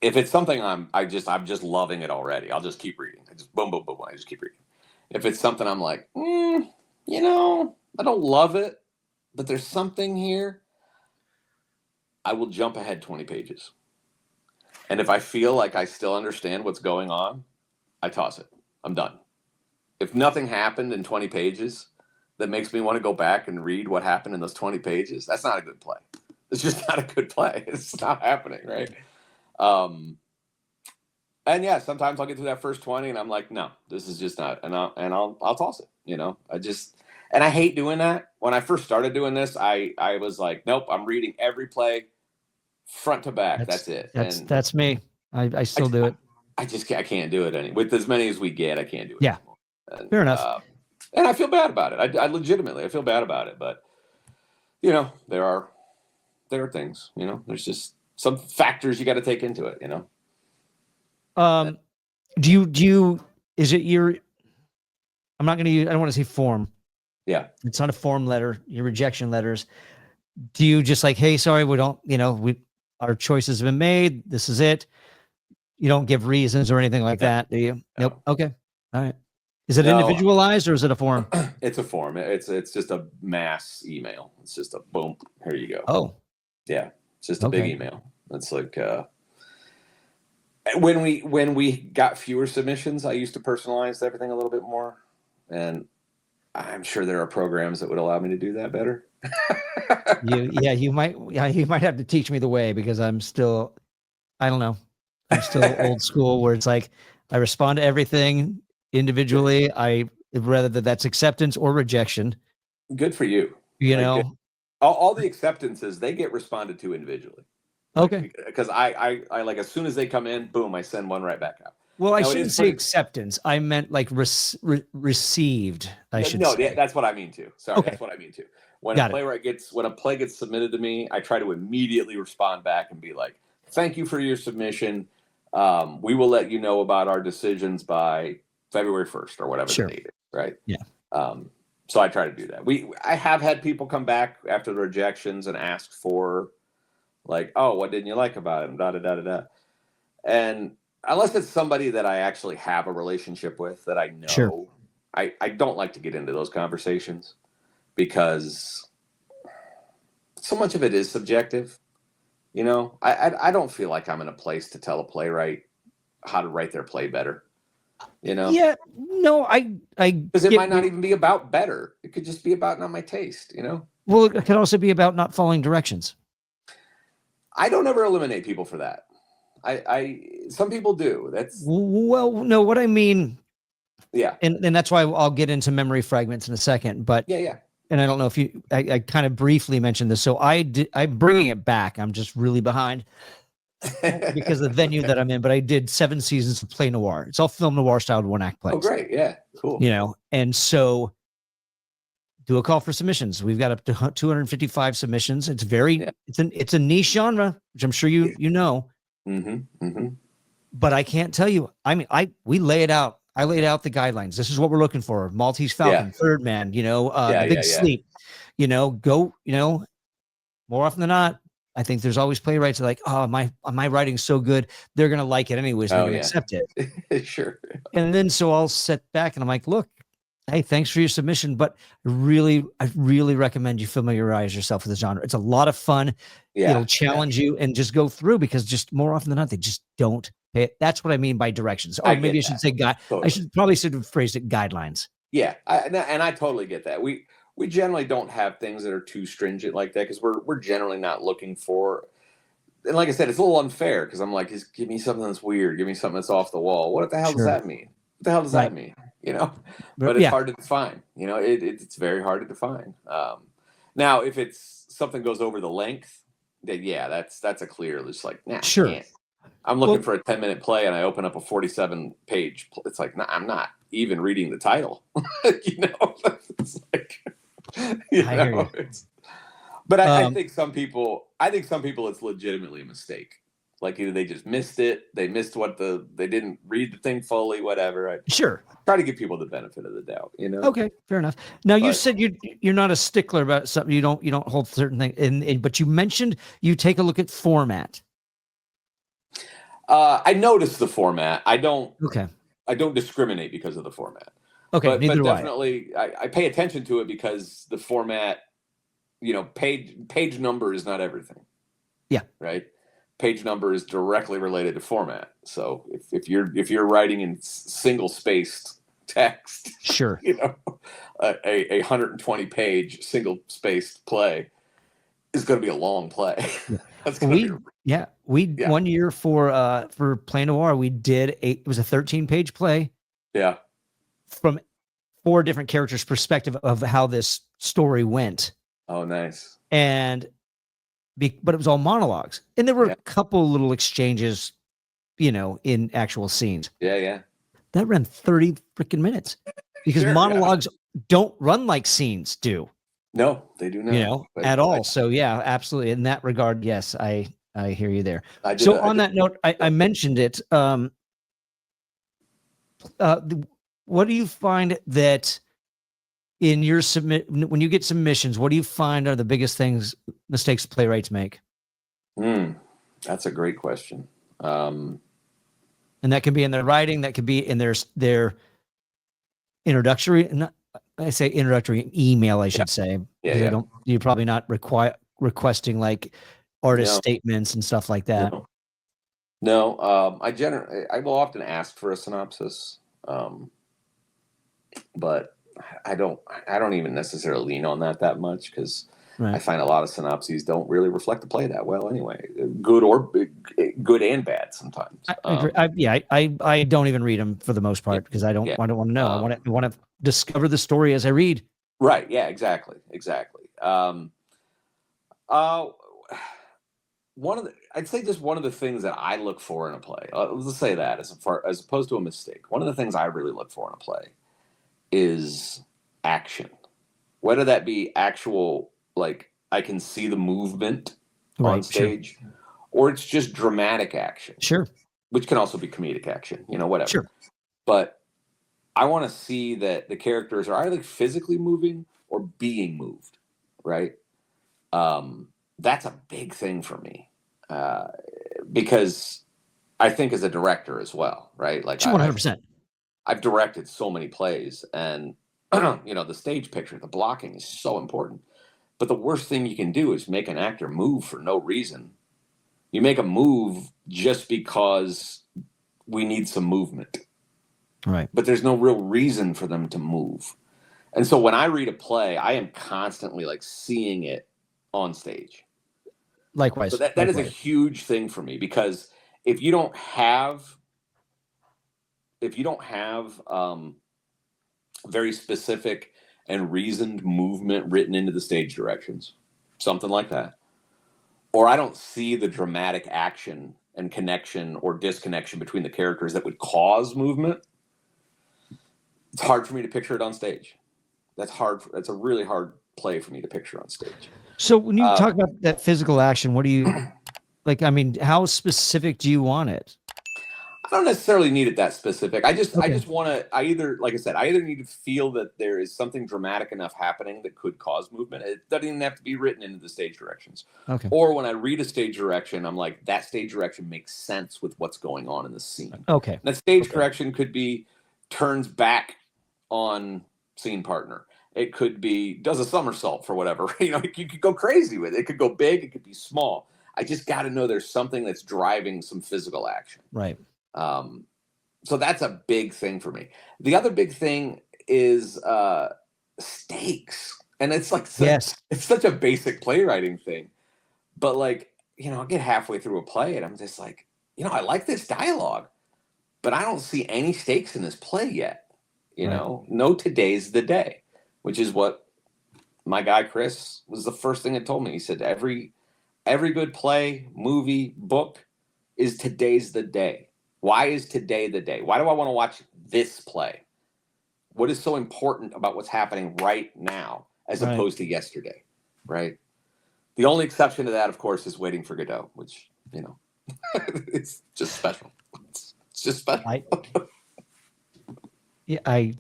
if it's something I'm just loving it already, I'll just keep reading. I just boom, boom, boom. I just keep reading. If it's something I'm like, you know, I don't love it, but there's something here, I will jump ahead 20 pages. And if I feel like I still understand what's going on, I toss it. I'm done. If nothing happened in 20 pages that makes me want to go back and read what happened in those 20 pages, that's not a good play. It's just not a good play. It's not happening, right? And yeah, sometimes I'll get through that first 20 and I'm like, no, this is just not, and I'll toss it, you know. And I hate doing that. When I first started doing this, I was like, nope, I'm reading every play front to back. That's it. That's me. I still do it. I can't do it with as many as we get. I can't do it. Yeah. And, fair enough. And I feel bad about it. I legitimately feel bad about it. But you know, there are things. You know, there's just some factors you got to take into it. You know. Do you? Is it your? I'm not going to use. I don't want to say form. Yeah. It's not a form letter. Your rejection letters. Do you just like, hey, sorry, we don't. You know, our choices have been made. This is it. You don't give reasons or anything like that, do you? No. Nope. Okay. All right. Is it individualized or is it a form? It's a form. It's just a mass email. It's just a boom. Here you go. Oh. Yeah. It's just a big email. It's like when we got fewer submissions, I used to personalize everything a little bit more. And I'm sure there are programs that would allow me to do that better. You might have to teach me the way, because I'm still, I don't know. I'm still old school where it's like I respond to everything individually. Whether that's acceptance or rejection. Good for you. You know, all the acceptances, they get responded to individually. Okay. Because I like, as soon as they come in, boom, I send one right back out. Well, I shouldn't say acceptance. I meant like received. I should say. No, that's what I mean too. Sorry, okay. That's what I mean too. When a play gets submitted to me, I try to immediately respond back and be like, "Thank you for your submission. We will let you know about our decisions by February 1st or whatever the date is." Right? Yeah. So I try to do that. I have had people come back after the rejections and ask for, like, "Oh, what didn't you like about it?" And da da da da da. And unless it's somebody that I actually have a relationship with, that I know, I don't like to get into those conversations, because so much of it is subjective. You know, I don't feel like I'm in a place to tell a playwright how to write their play better. You know? Yeah, no, I because it might not even be about better. It could just be about not my taste, you know? Well, it could also be about not following directions. I don't ever eliminate people for that. Some people do. That's no, what I mean. Yeah. And that's why I'll get into memory fragments in a second, but yeah. And I don't know if I kind of briefly mentioned this. So I'm bringing it back. I'm just really behind because of the venue that I'm in, but I did 7 seasons of Play Noir. It's all film noir styled 1-act plays. Oh, great. Yeah. Cool. You know, and so do a call for submissions. We've got up to 255 submissions. It's Yeah. it's a niche genre, which I'm sure you know. But I can't tell you. I mean, we lay it out. I laid out the guidelines. This is what we're looking for. Maltese Falcon, Third Man, the Big Sleep, more often than not, I think there's always playwrights that are like, oh, my writing's so good, they're going to like it anyways. They're going to accept it. Sure. And then, so I'll sit back and I'm like, look, hey, thanks for your submission, but I really recommend you familiarize yourself with the genre. It's a lot of fun. It'll challenge you, and just go through, because just more often than not, they just don't pay it. That's what I mean by directions. Or maybe I should say totally. I should have phrased it guidelines. Yeah. And I totally get that. We generally don't have things that are too stringent like that, because we're generally not looking for, and like I said, it's a little unfair, because I'm like, just give me something that's weird. Give me something that's off the wall. What the hell does that mean? What the hell does that mean? But it's hard to define. It's very hard to define. Now, if it's something goes over the length, then that's a clear. It's like, nah, sure. I can't. I'm looking for a 10-minute play, and I open up a 47-page. It's like, nah, I'm not even reading the title. It's like, but I think some people, it's legitimately a mistake. Like, either they just missed it, they missed they didn't read the thing fully, whatever. I try to give people the benefit of the doubt, Okay, fair enough. Now, you said you're not a stickler about something. You don't hold certain things, but you mentioned you take a look at format. I notice the format. I don't. Okay. I don't discriminate because of the format. Okay, but definitely I pay attention to it, because the format, page number is not everything. Yeah. Right. Page number is directly related to format. So if you're writing in single spaced text, sure, a 120-page single spaced play is going to be a long play. Yeah. One year for Play Noir, we did it was a 13-page play. Yeah. From 4 different characters' perspective of how this story went. Oh, nice. But it was all monologues, and there were a couple little exchanges, in actual scenes. Yeah. That ran 30 freaking minutes, because monologues don't run like scenes do. No, they do not. At all. So yeah, absolutely. In that regard, yes, I hear you there. On that note, I mentioned it. What do you find that in your when you get submissions, what do you find are the biggest mistakes playwrights make? That's a great question. And that can be in their writing, that could be in their introductory. I say introductory email, I should say. Yeah. You're probably not requesting like artist statements and stuff like that. No. I will often ask for a synopsis, but I don't even necessarily lean on that much, because I find a lot of synopses don't really reflect the play that well anyway, good and bad sometimes. I don't even read them for the most part, because I don't want to know. I want to discover the story as I read. Right. Yeah, exactly. I'd say just one of the things that I look for in a play, let's say that as opposed to a mistake, one of the things I really look for in a play is action, whether that be actual, like I can see the movement on stage, or it's just dramatic action. Sure. Which can also be comedic action, whatever. Sure. But I want to see that the characters are either physically moving or being moved, right? That's a big thing for me, because I think as a director as well, right? Like 100%. I've directed so many plays, and the stage picture, the blocking is so important. But the worst thing you can do is make an actor move for no reason. You make a move just because we need some movement. Right. But there's no real reason for them to move. And so when I read a play, I am constantly like seeing it on stage. Likewise. So that is a huge thing for me, because if you don't have very specific and reasoned movement written into the stage directions, something like that, or I don't see the dramatic action and connection or disconnection between the characters that would cause movement, it's hard for me to picture it on stage. that's hard. That's a really hard play for me to picture on stage. So when you talk about that physical action, what do you like? I mean, how specific do you want it? I don't necessarily need it that specific. I just Okay. want to. Like I said, I either need to feel that there is something dramatic enough happening that could cause movement. It doesn't even have to be written into the stage directions. Okay. Or when I read a stage direction, I'm like, that stage direction makes sense with what's going on in the scene. Okay. And that stage correction could be turns back on scene partner. It could be does a somersault for whatever. You know, you could go crazy with it. It could go big. It could be small. I just got to know there's something that's driving some physical action. Right. So that's a big thing for me. The other big thing is stakes. And it's like Yes. it's such a basic playwriting thing. But like, you know, I'll get halfway through a play and I'm just like, you know, I like this dialogue, but I don't see any stakes in this play yet. You know, no, today's the day, which is what my guy Chris was the first thing that told me. He said every good play, movie, book is today's the day. Why is today the day? Why do I want to watch this play? What is so important about what's happening right now as opposed to yesterday, right? The only exception to that, of course, is Waiting for Godot, which, you know, it's just special. It's just special. I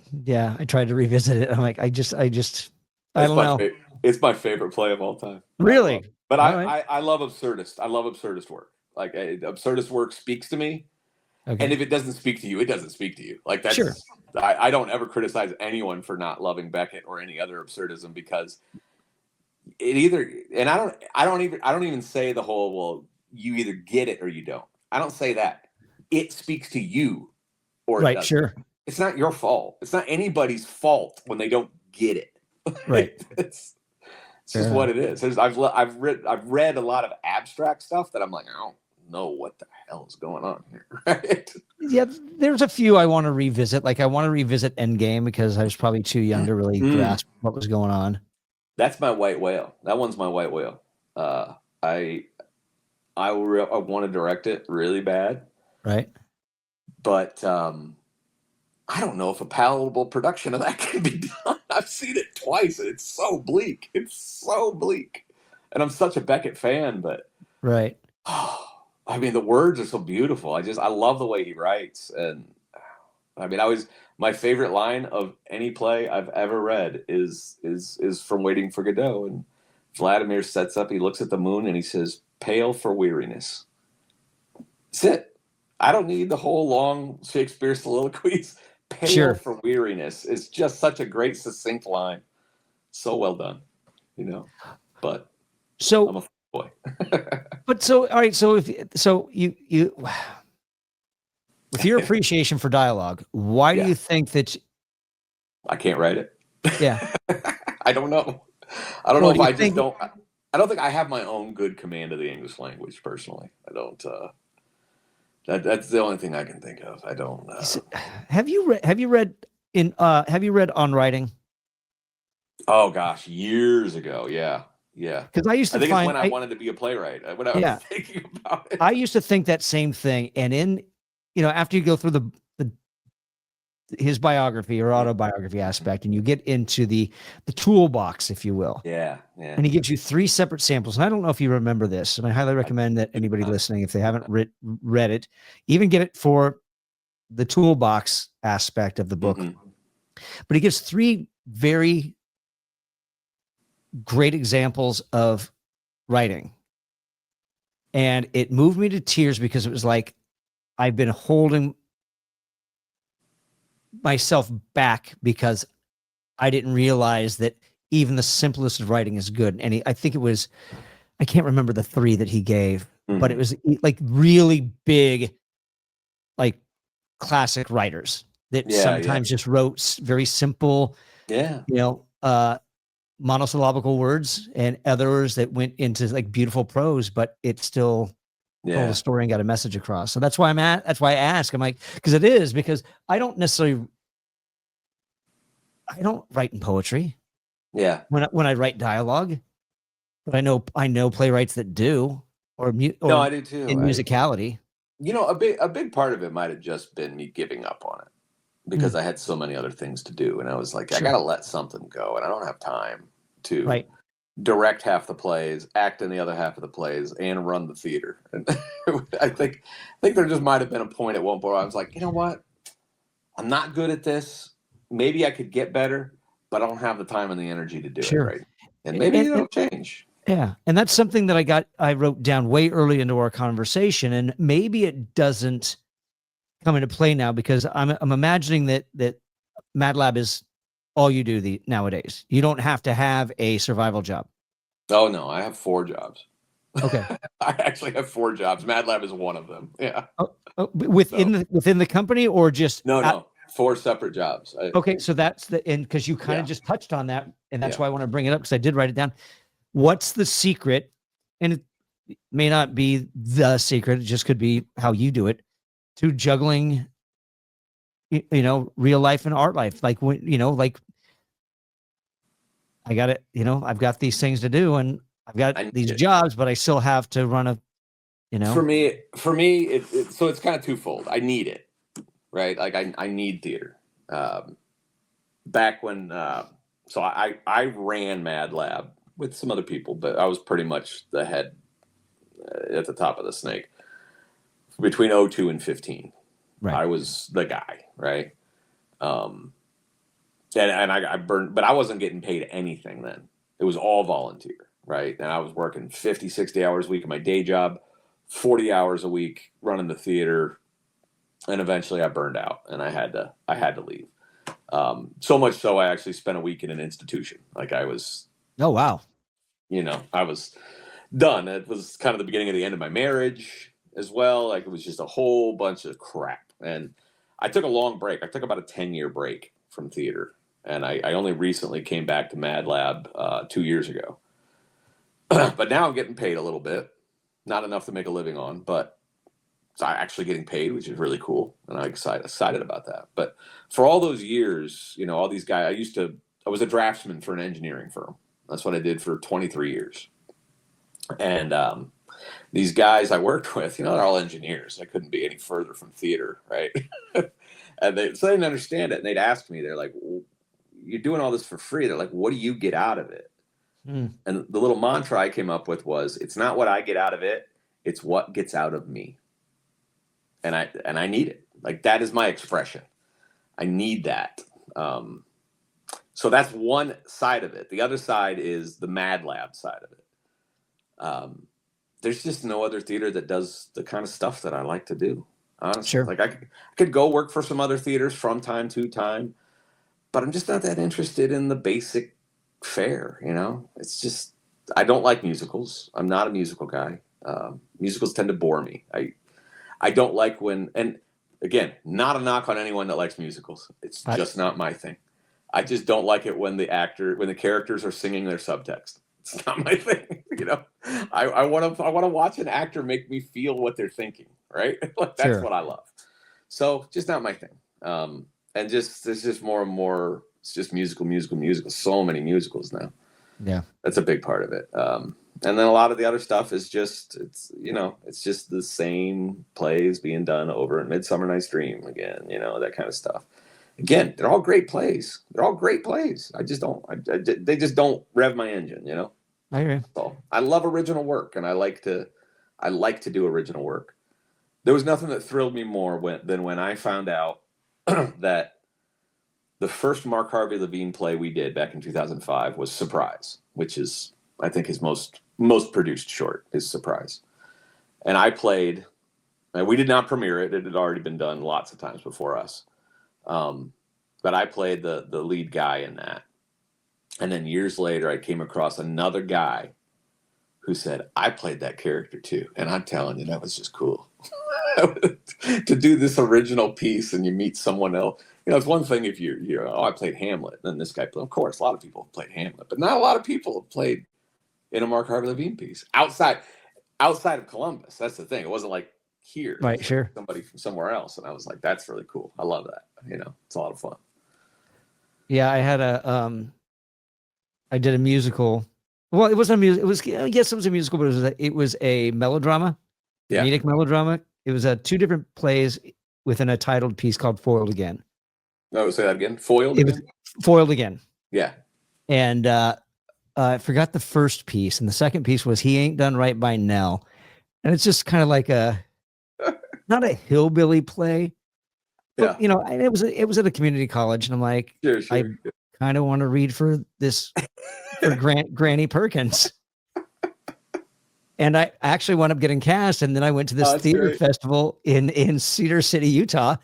tried to revisit it. I'm like, I don't know. It's my favorite play of all time. Really? But I love absurdist. I love absurdist work. Like absurdist work speaks to me. Okay. And if it doesn't speak to you, it doesn't speak to you. Like that's sure. I don't ever criticize anyone for not loving Beckett or any other absurdism because it either and I don't even say the whole well you either get it or you don't. I don't say that. It speaks to you or it doesn't. Sure. It's not your fault. It's not anybody's fault when they don't get it. Right. It's just what it is. I've read a lot of abstract stuff that I'm like, I don't know what the hell is going on here. Right. Yeah, there's a few I want to revisit. Like I want to revisit Endgame because I was probably too young to really grasp what was going on. That's my white whale. That one's my white whale. I want to direct it really bad. Right. But I don't know if a palatable production of that can be done. I've seen it twice and it's so bleak. It's so bleak. And I'm such a Beckett fan, but right. I mean, the words are so beautiful. I love the way he writes. And I mean, my favorite line of any play I've ever read is from Waiting for Godot. And Vladimir sets up, he looks at the moon and he says, "Pale for weariness." That's it. I don't need the whole long Shakespeare soliloquies. Pale for weariness is just such a great, succinct line. So well done, you know. But so I'm a boy. But so all right, so you with your appreciation for dialogue, why do you think that I can't write it? Yeah. I don't know. I don't know if I just don't. I don't think I have my own good command of the English language personally. I don't. That's the only thing I can think of. I don't. Have you read On Writing? Oh gosh, years ago. Yeah. Because I used to think it's when I wanted to be a playwright. When I was thinking about it. I used to think that same thing. And after you go through his biography or autobiography aspect, and you get into the toolbox, if you will. Yeah. And he gives you 3 separate samples. And I don't know if you remember this, and I highly recommend that anybody listening, if they haven't read it, even get it for the toolbox aspect of the book. Mm-hmm. But he gives 3 very great examples of writing. And it moved me to tears because it was like, I've been holding myself back because I didn't realize that even the simplest of writing is good. And I think it was, I can't remember the 3 that he gave, but it was like really big, like classic writers that sometimes just wrote very simple, monosyllabical words, and others that went into like beautiful prose, but it still told a story and got a message across. So that's why that's why I ask. I'm like, because I don't write in poetry. Yeah. When I write dialogue, but I know playwrights that do, no, I do too. In musicality. A big part of it might have just been me giving up on it. because I had so many other things to do. And I was like, I Sure. got to let something go. And I don't have time to Right. direct half the plays, act in the other half of the plays, and run the theater. And I think there just might have been a point at one point where I was like, you know what? I'm not good at this. Maybe I could get better, but I don't have the time and the energy to do it. Right. And maybe it'll change. Yeah. And that's something that I wrote down way early into our conversation. And maybe it doesn't come into play now because I'm imagining that MadLab is all you do nowadays. You don't have to have a survival job. Oh no, I have 4 jobs. Okay. I actually have 4 jobs. MadLab is one of them. Yeah. Within the company or just no 4 separate jobs. Okay, so that's because you kind of just touched on that, and that's why I want to bring it up because I did write it down. What's the secret? And it may not be the secret; it just could be how you do it to juggling, real life and art life. Like when like I got it. I've got these things to do, and I've got these jobs, but I still have to run a. For me, so it's kind of twofold. I need it, right? Like I need theater. Back when, so I ran MadLab with some other people, but I was pretty much the head at the top of the snake between 02 and 15. Right. I was the guy, right? And I burned, but I wasn't getting paid anything then. It was all volunteer, right? And I was working 50, 60 hours a week in my day job, 40 hours a week running the theater. And eventually I burned out and I had to leave. So much so I actually spent a week in an institution. Like I was, oh, wow. I was done. It was kind of the beginning of the end of my marriage as well. Like it was just a whole bunch of crap. And I took a long break. I took about a 10-year break from theater. And I only recently came back to MadLab 2 years ago. But now I'm getting paid a little bit. Not enough to make a living on, but it's actually getting paid, which is really cool. And I'm excited about that. But for all those years, all these guys, I was a draftsman for an engineering firm. That's what I did for 23 years. And these guys I worked with, they're all engineers. I couldn't be any further from theater, right? And so they didn't understand it. And they'd ask me, they're like, well, you're doing all this for free. They're like, what do you get out of it? And the little mantra I came up with was, it's not what I get out of it. It's what gets out of me. And I need it. Like that is my expression. I need that. So that's one side of it. The other side is the MadLab side of it. There's just no other theater that does the kind of stuff that I like to do. Honestly, sure. Like I could go work for some other theaters from time to time, but I'm just not that interested in the basic fare. It's just, I don't like musicals. I'm not a musical guy. Musicals tend to bore me. I don't like when, and again, not a knock on anyone that likes musicals. It's just not my thing. I just don't like it when the characters are singing their subtext. It's not my thing. I want to watch an actor make me feel what they're thinking. Right. Like that's what I love. So just not my thing. And there's just more and more, it's just musical. So many musicals now. Yeah. That's a big part of it. And then a lot of the other stuff is just, it's just the same plays being done over in Midsummer Night's Dream again, that kind of stuff. Again, they're all great plays. I just don't, they just don't rev my engine, I agree. So I love original work and I like to do original work. There was nothing that thrilled me more than when I found out that the first Mark Harvey Levine play we did back in 2005 was Surprise, which is, I think, his most produced short is Surprise. And I played, and we did not premiere it. It had already been done lots of times before us. But I played the lead guy in that. And then years later, I came across another guy who said, I played that character too. And I'm telling you, that was just cool. To do this original piece and you meet someone else. It's one thing if you're I played Hamlet. And this guy played, of course, a lot of people have played Hamlet. But not a lot of people have played in a Mark Harvey Levine piece outside of Columbus. That's the thing. It wasn't like here. Right, sure. Somebody from somewhere else. And I was like, that's really cool. I love that. It's a lot of fun. Yeah, I had I did a musical. Well, it wasn't a musical. It was, yes, it was a musical, but it was a melodrama, comedic melodrama. It was 2 different plays within a titled piece called Foiled Again. Oh, say that again. Foiled It was again? foiled again. Yeah. And I forgot the first piece. And the second piece was He Ain't Done Right by Nell. And it's just kind of like not a hillbilly play, but Yeah. and it was at a community college. And I'm like, Sure, I sure. kind of want to read for Granny Perkins. And I actually wound up getting cast. And then I went to this Oh, that's theater great. festival in Cedar City, Utah,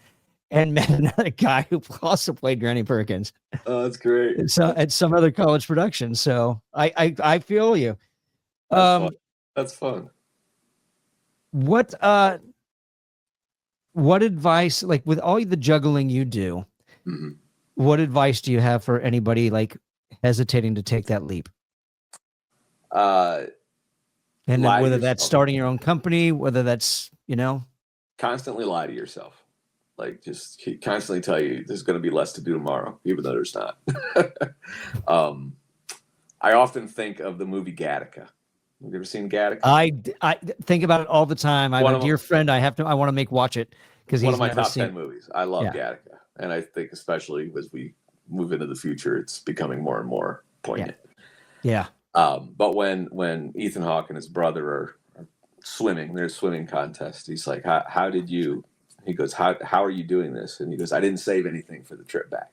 and met another guy who also played Granny Perkins. Oh, that's great. At some other college production. So I feel you. That's fun. That's fun. What advice, like with all the juggling you do, Mm-hmm. what advice do you have for anybody like hesitating to take that leap? And then whether that's starting your own company, whether that's, constantly lie to yourself. Like just constantly tell you there's going to be less to do tomorrow, even though there's not. I often think of the movie Gattaca. Have you ever seen Gattaca? I think about it all the time. I have a dear friend. I want to make watch it because he's one of my never top seen 10 movies. I love Gattaca, and I think especially as we move into the future, it's becoming more and more poignant. Yeah. But when Ethan Hawke and his brother are swimming, there's a swimming contest. He's like, how did you? He goes, how are you doing this? And he goes, I didn't save anything for the trip back.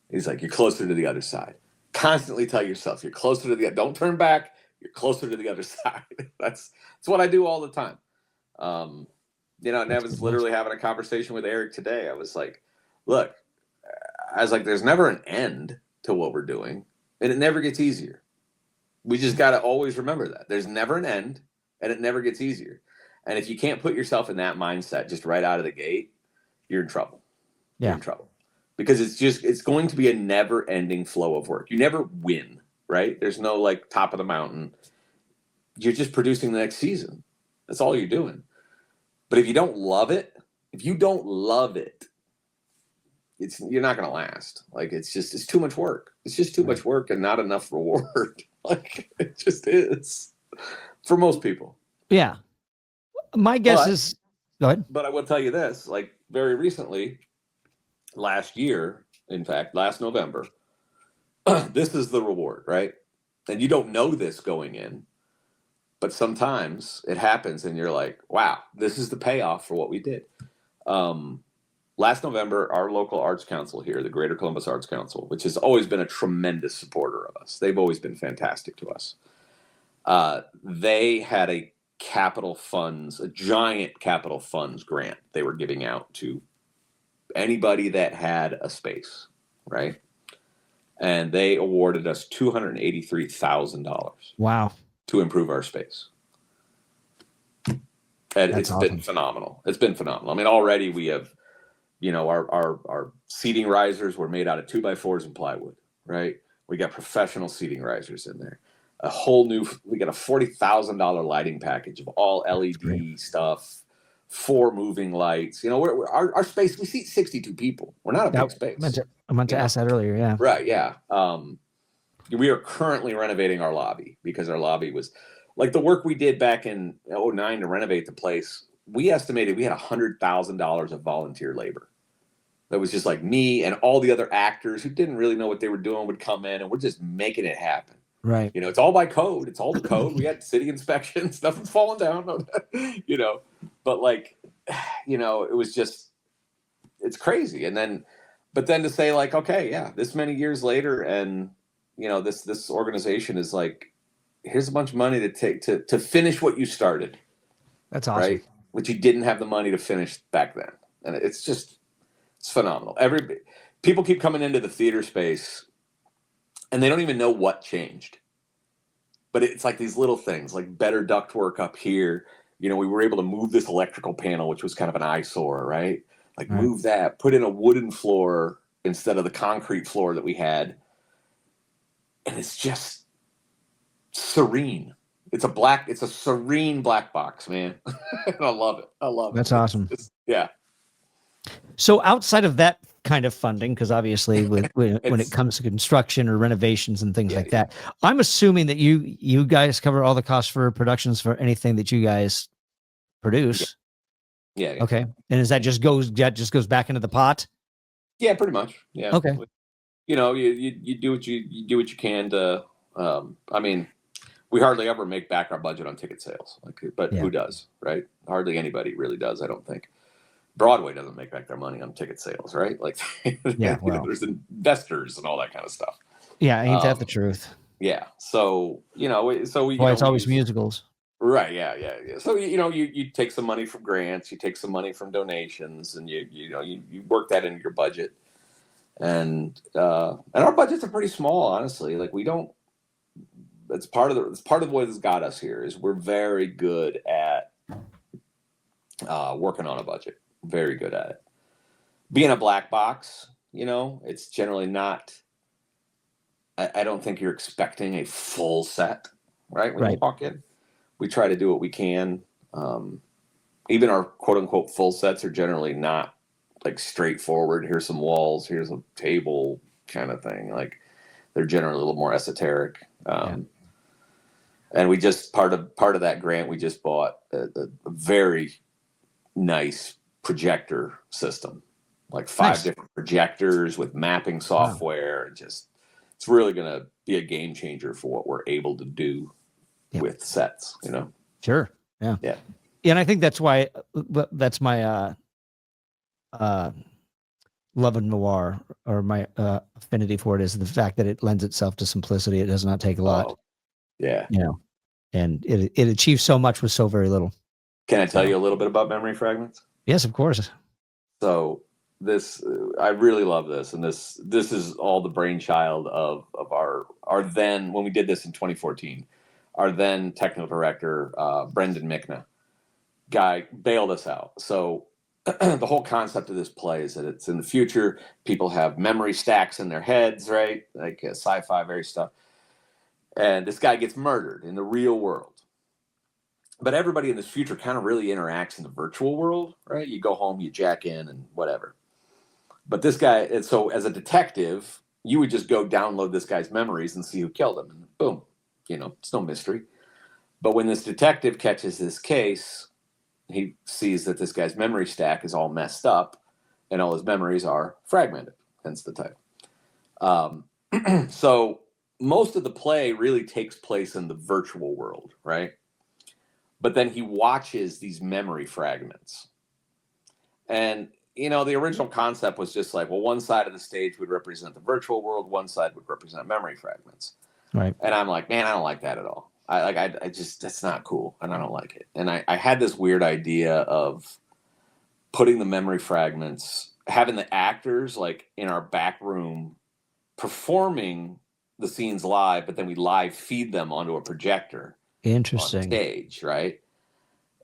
He's like, you're closer to the other side. Constantly tell yourself you're closer to don't turn back. You're closer to the other side. That's what I do all the time. And I was literally having a conversation with Eric today. I was like, look, there's never an end to what we're doing, and it never gets easier. We just got to always remember that there's never an end, and it never gets easier. And if you can't put yourself in that mindset just right out of the gate, you're in trouble. Yeah. You're in trouble. Because it's going to be a never ending flow of work. You never win, right? There's no like top of the mountain. You're just producing the next season. That's all you're doing. But if you don't love it, you're not going to last. Like it's too much work. It's just too much work and not enough reward. Like it just is for most people. Yeah. My guess is, go ahead. But I will tell you this, like very recently, last November, this is the reward, right? And you don't know this going in, but sometimes it happens and you're like, wow, this is the payoff for what we did. Last November, our local arts council here, the Greater Columbus Arts Council, which has always been a tremendous supporter of us. They've always been fantastic to us. They had a giant capital funds grant they were giving out to anybody that had a space, right? And they awarded us $283,000. Wow. To improve our space. And it's awesome. been phenomenal. It's been phenomenal. I mean, already we have, our seating risers were made out of 2x4s and plywood, right? We got professional seating risers in there. We got a $40,000 lighting package of all LED stuff, 4 moving lights. Our space, we seat 62 people. We're not a big space. I meant to ask that earlier. Yeah. Right. Yeah. We are currently renovating our lobby because our lobby was like the work we did back in 2009 to renovate the place. We estimated we had $100,000 of volunteer labor. That was just like me and all the other actors who didn't really know what they were doing would come in, and we're just making it happen. Right. It's all by code. It's all the code. We had city inspections. Nothing's falling down. But like, it was just, it's crazy. But then to say like, okay, yeah, this many years later, and this organization is like, here's a bunch of money to take to finish what you started. That's awesome. Right? Which you didn't have the money to finish back then. And it's phenomenal. People keep coming into the theater space and they don't even know what changed. But it's like these little things, like better ductwork up here. We were able to move this electrical panel, which was kind of an eyesore, right? Like move that, put in a wooden floor instead of the concrete floor that we had. And it's just serene. It's a serene black box, man. And I love it. That's awesome. Yeah. So outside of that kind of funding, because obviously when it comes to construction or renovations and things like that, I'm assuming that you guys cover all the costs for productions for anything that you guys produce. Yeah. Okay. And that just goes back into the pot? Yeah, pretty much. Yeah. Okay. You know, you do what you do what you can to. I mean, we hardly ever make back our budget on ticket sales, like, but Yeah. who does, right? Hardly anybody really does, I don't think. Broadway doesn't make back their money on ticket sales, right? Like, Yeah. Well. there's investors and all that kind of stuff. Yeah. Ain't that the truth? Yeah. So so we Why it's always musicals. right. Yeah. So you take some money from grants, you take some money from donations, and you work that into your budget. And our budgets are pretty small, honestly. Like, we don't. It's part of what has got us here is we're very good at working on a budget. Very good at it. Being a black box, it's generally not. I don't think you're expecting a full set, right? When you walk in, we try to do what we can. Even our quote unquote full sets are generally not like straightforward. Here's some walls, here's a table kind of thing. Like, they're generally a little more esoteric. And we just part of that grant, we just bought a very nice projector system, like 5 different projectors with mapping software. Wow. It's really going to be a game changer for what we're able to do with sets, Sure. Yeah. Yeah. And I think that's why that's my love of noir, or my affinity for it, is the fact that it lends itself to simplicity. It does not take a lot. Oh, yeah. And it achieves so much with so very little. Can I tell you a little bit about Memory Fragments? Yes, of course. So I really love this, and this is all the brainchild of our then, when we did this in 2014, our then technical director, Brendan Mickna, guy bailed us out. So the whole concept of this play is that it's in the future. People have memory stacks in their heads, right? Like sci-fi, very stuff. And this guy gets murdered in the real world. But everybody in this future kind of really interacts in the virtual world, right? You go home, you jack in, and whatever. But this guy, and so as a detective, you would just go download this guy's memories and see who killed him. And boom, it's no mystery. But when this detective catches this case, he sees that this guy's memory stack is all messed up and all his memories are fragmented, hence the title. So most of the play really takes place in the virtual world, right? But then he watches these memory fragments. And, the original concept was just like, well, one side of the stage would represent the virtual world, one side would represent memory fragments. Right. And I'm like, man, I don't like that at all. I just, that's not cool. And I don't like it. And I had this weird idea of putting the memory fragments, having the actors like in our back room performing the scenes live, but then we live feed them onto a projector. Interesting. On stage, right?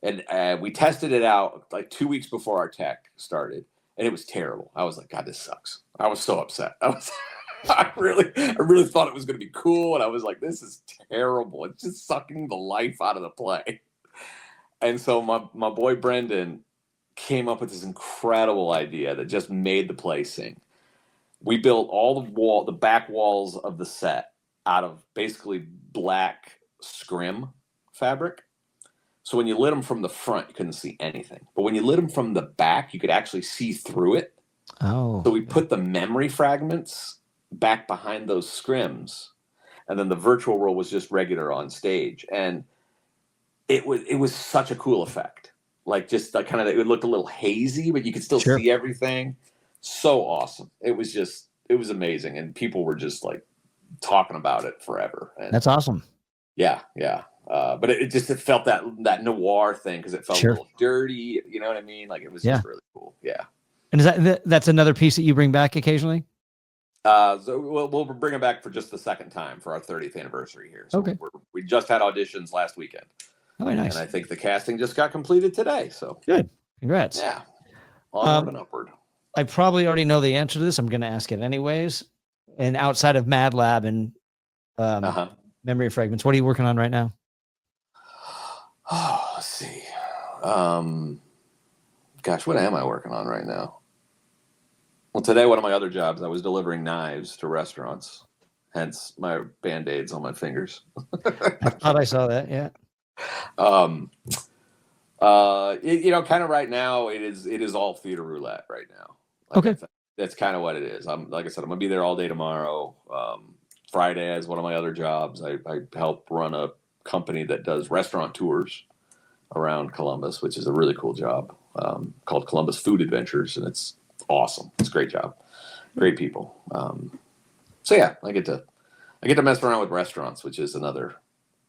And we tested it out like 2 weeks before our tech started, and it was terrible. I was like, God, this sucks. I was so upset. I really thought it was going to be cool, and I was like, this is terrible. It's just sucking the life out of the play. And so my boy Brendan came up with this incredible idea that just made the play sing. We built all the back walls of the set out of basically black scrim fabric. So when you lit them from the front, you couldn't see anything. But when you lit them from the back, you could actually see through it. Oh. So we put the memory fragments back behind those scrims, and then the virtual world was just regular on stage. And it was such a cool effect. Like, just like kind of, it looked a little hazy, but you could still see everything. So awesome. It was amazing. And people were just like talking about it forever. And that's awesome. Yeah. But it felt that noir thing, because it felt a little dirty. You know what I mean? Like, it was just really cool. Yeah. And that's another piece that you bring back occasionally? So we'll bring it back for just the second time for our 30th anniversary here. So okay. We just had auditions last weekend. Oh, nice. And I think the casting just got completed today. So good. Congrats. Yeah. Onward and upward. I probably already know the answer to this. I'm going to ask it anyways. And outside of MadLab and memory fragments, what are you working on right now? Oh, let's see. Gosh, what am I working on right now? Well, today, one of my other jobs, I was delivering knives to restaurants. Hence my Band-Aids on my fingers. I thought I saw that. Yeah. Kind of right now, it is all theater roulette right now. Like, okay. That's kind of what it is. Like I said, I'm gonna be there all day tomorrow. Friday is one of my other jobs. I help run a company that does restaurant tours around Columbus, which is a really cool job, called Columbus Food Adventures, and it's awesome. It's a great job, great people. So yeah, I get to mess around with restaurants, which is another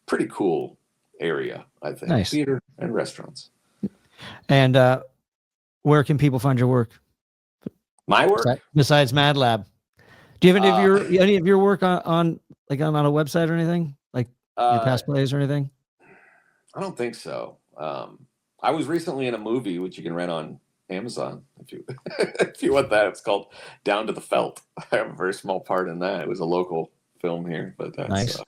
pretty cool area, I think. Nice. Theater and restaurants. And where can people find your work? My work besides MadLab. Do you have any of your work on a website or anything, like your past plays or anything? I don't think so. I was recently in a movie which you can rent on Amazon if you if you want that. It's called Down to the Felt. I have a very small part in that. It was a local film here, but that's nice.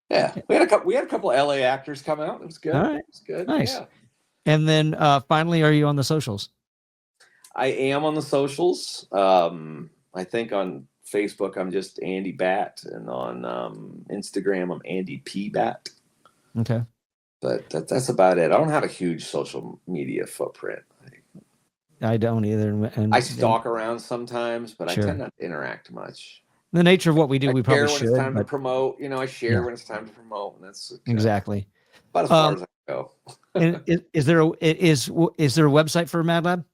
Yeah, we had a couple of LA actors come out. It was good. All right. It was good. Nice. Yeah. And then finally, are you on the socials? I am on the socials. I think on Facebook I'm just Andy Batt, and on Instagram I'm Andy P Batt. Okay. But that's about it. I don't have a huge social media footprint. I don't either. And I stalk around sometimes, but sure. I tend not to interact much. The nature of what we do, we probably share when should. It's time to promote. I share when it's time to promote, and that's exactly about as far as I go. And is there a website for MadLab?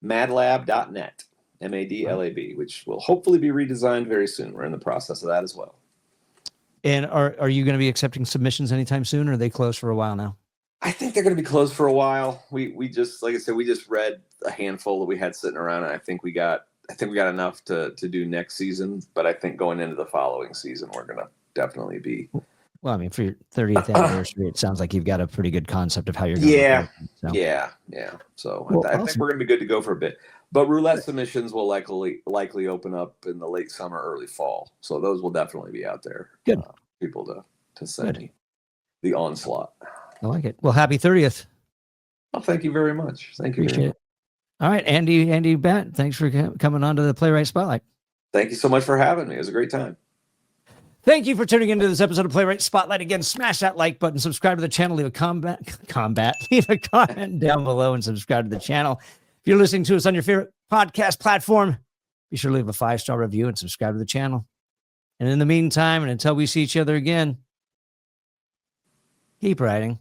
MadLab.net, MADLAB, which will hopefully be redesigned very soon. We're in the process of that as well. And are you going to be accepting submissions anytime soon, or are they closed for a while now? I think they're going to be closed for a while. We just, like I said, we just read a handful that we had sitting around, and I think we got enough to do next season. But I think going into the following season, we're going to definitely be. Well, I mean, for your 30th anniversary, it sounds like you've got a pretty good concept of how you're going. Yeah. So. So well, I think we're going to be good to go for a bit. But roulette submissions will likely open up in the late summer, early fall. So those will definitely be out there. Good people to send me the onslaught. I like it. Well, happy 30th. Well, thank you very much. Thank you. Appreciate it. All right, Andy Batt, thanks for coming on to the Playwright Spotlight. Thank you so much for having me. It was a great time. Thank you for tuning into this episode of Playwright Spotlight. Again, smash that like button, subscribe to the channel, leave a comment, leave a comment down below, and subscribe to the channel. If you're listening to us on your favorite podcast platform, be sure to leave a 5-star review and subscribe to the channel. And in the meantime, and until we see each other again, keep writing.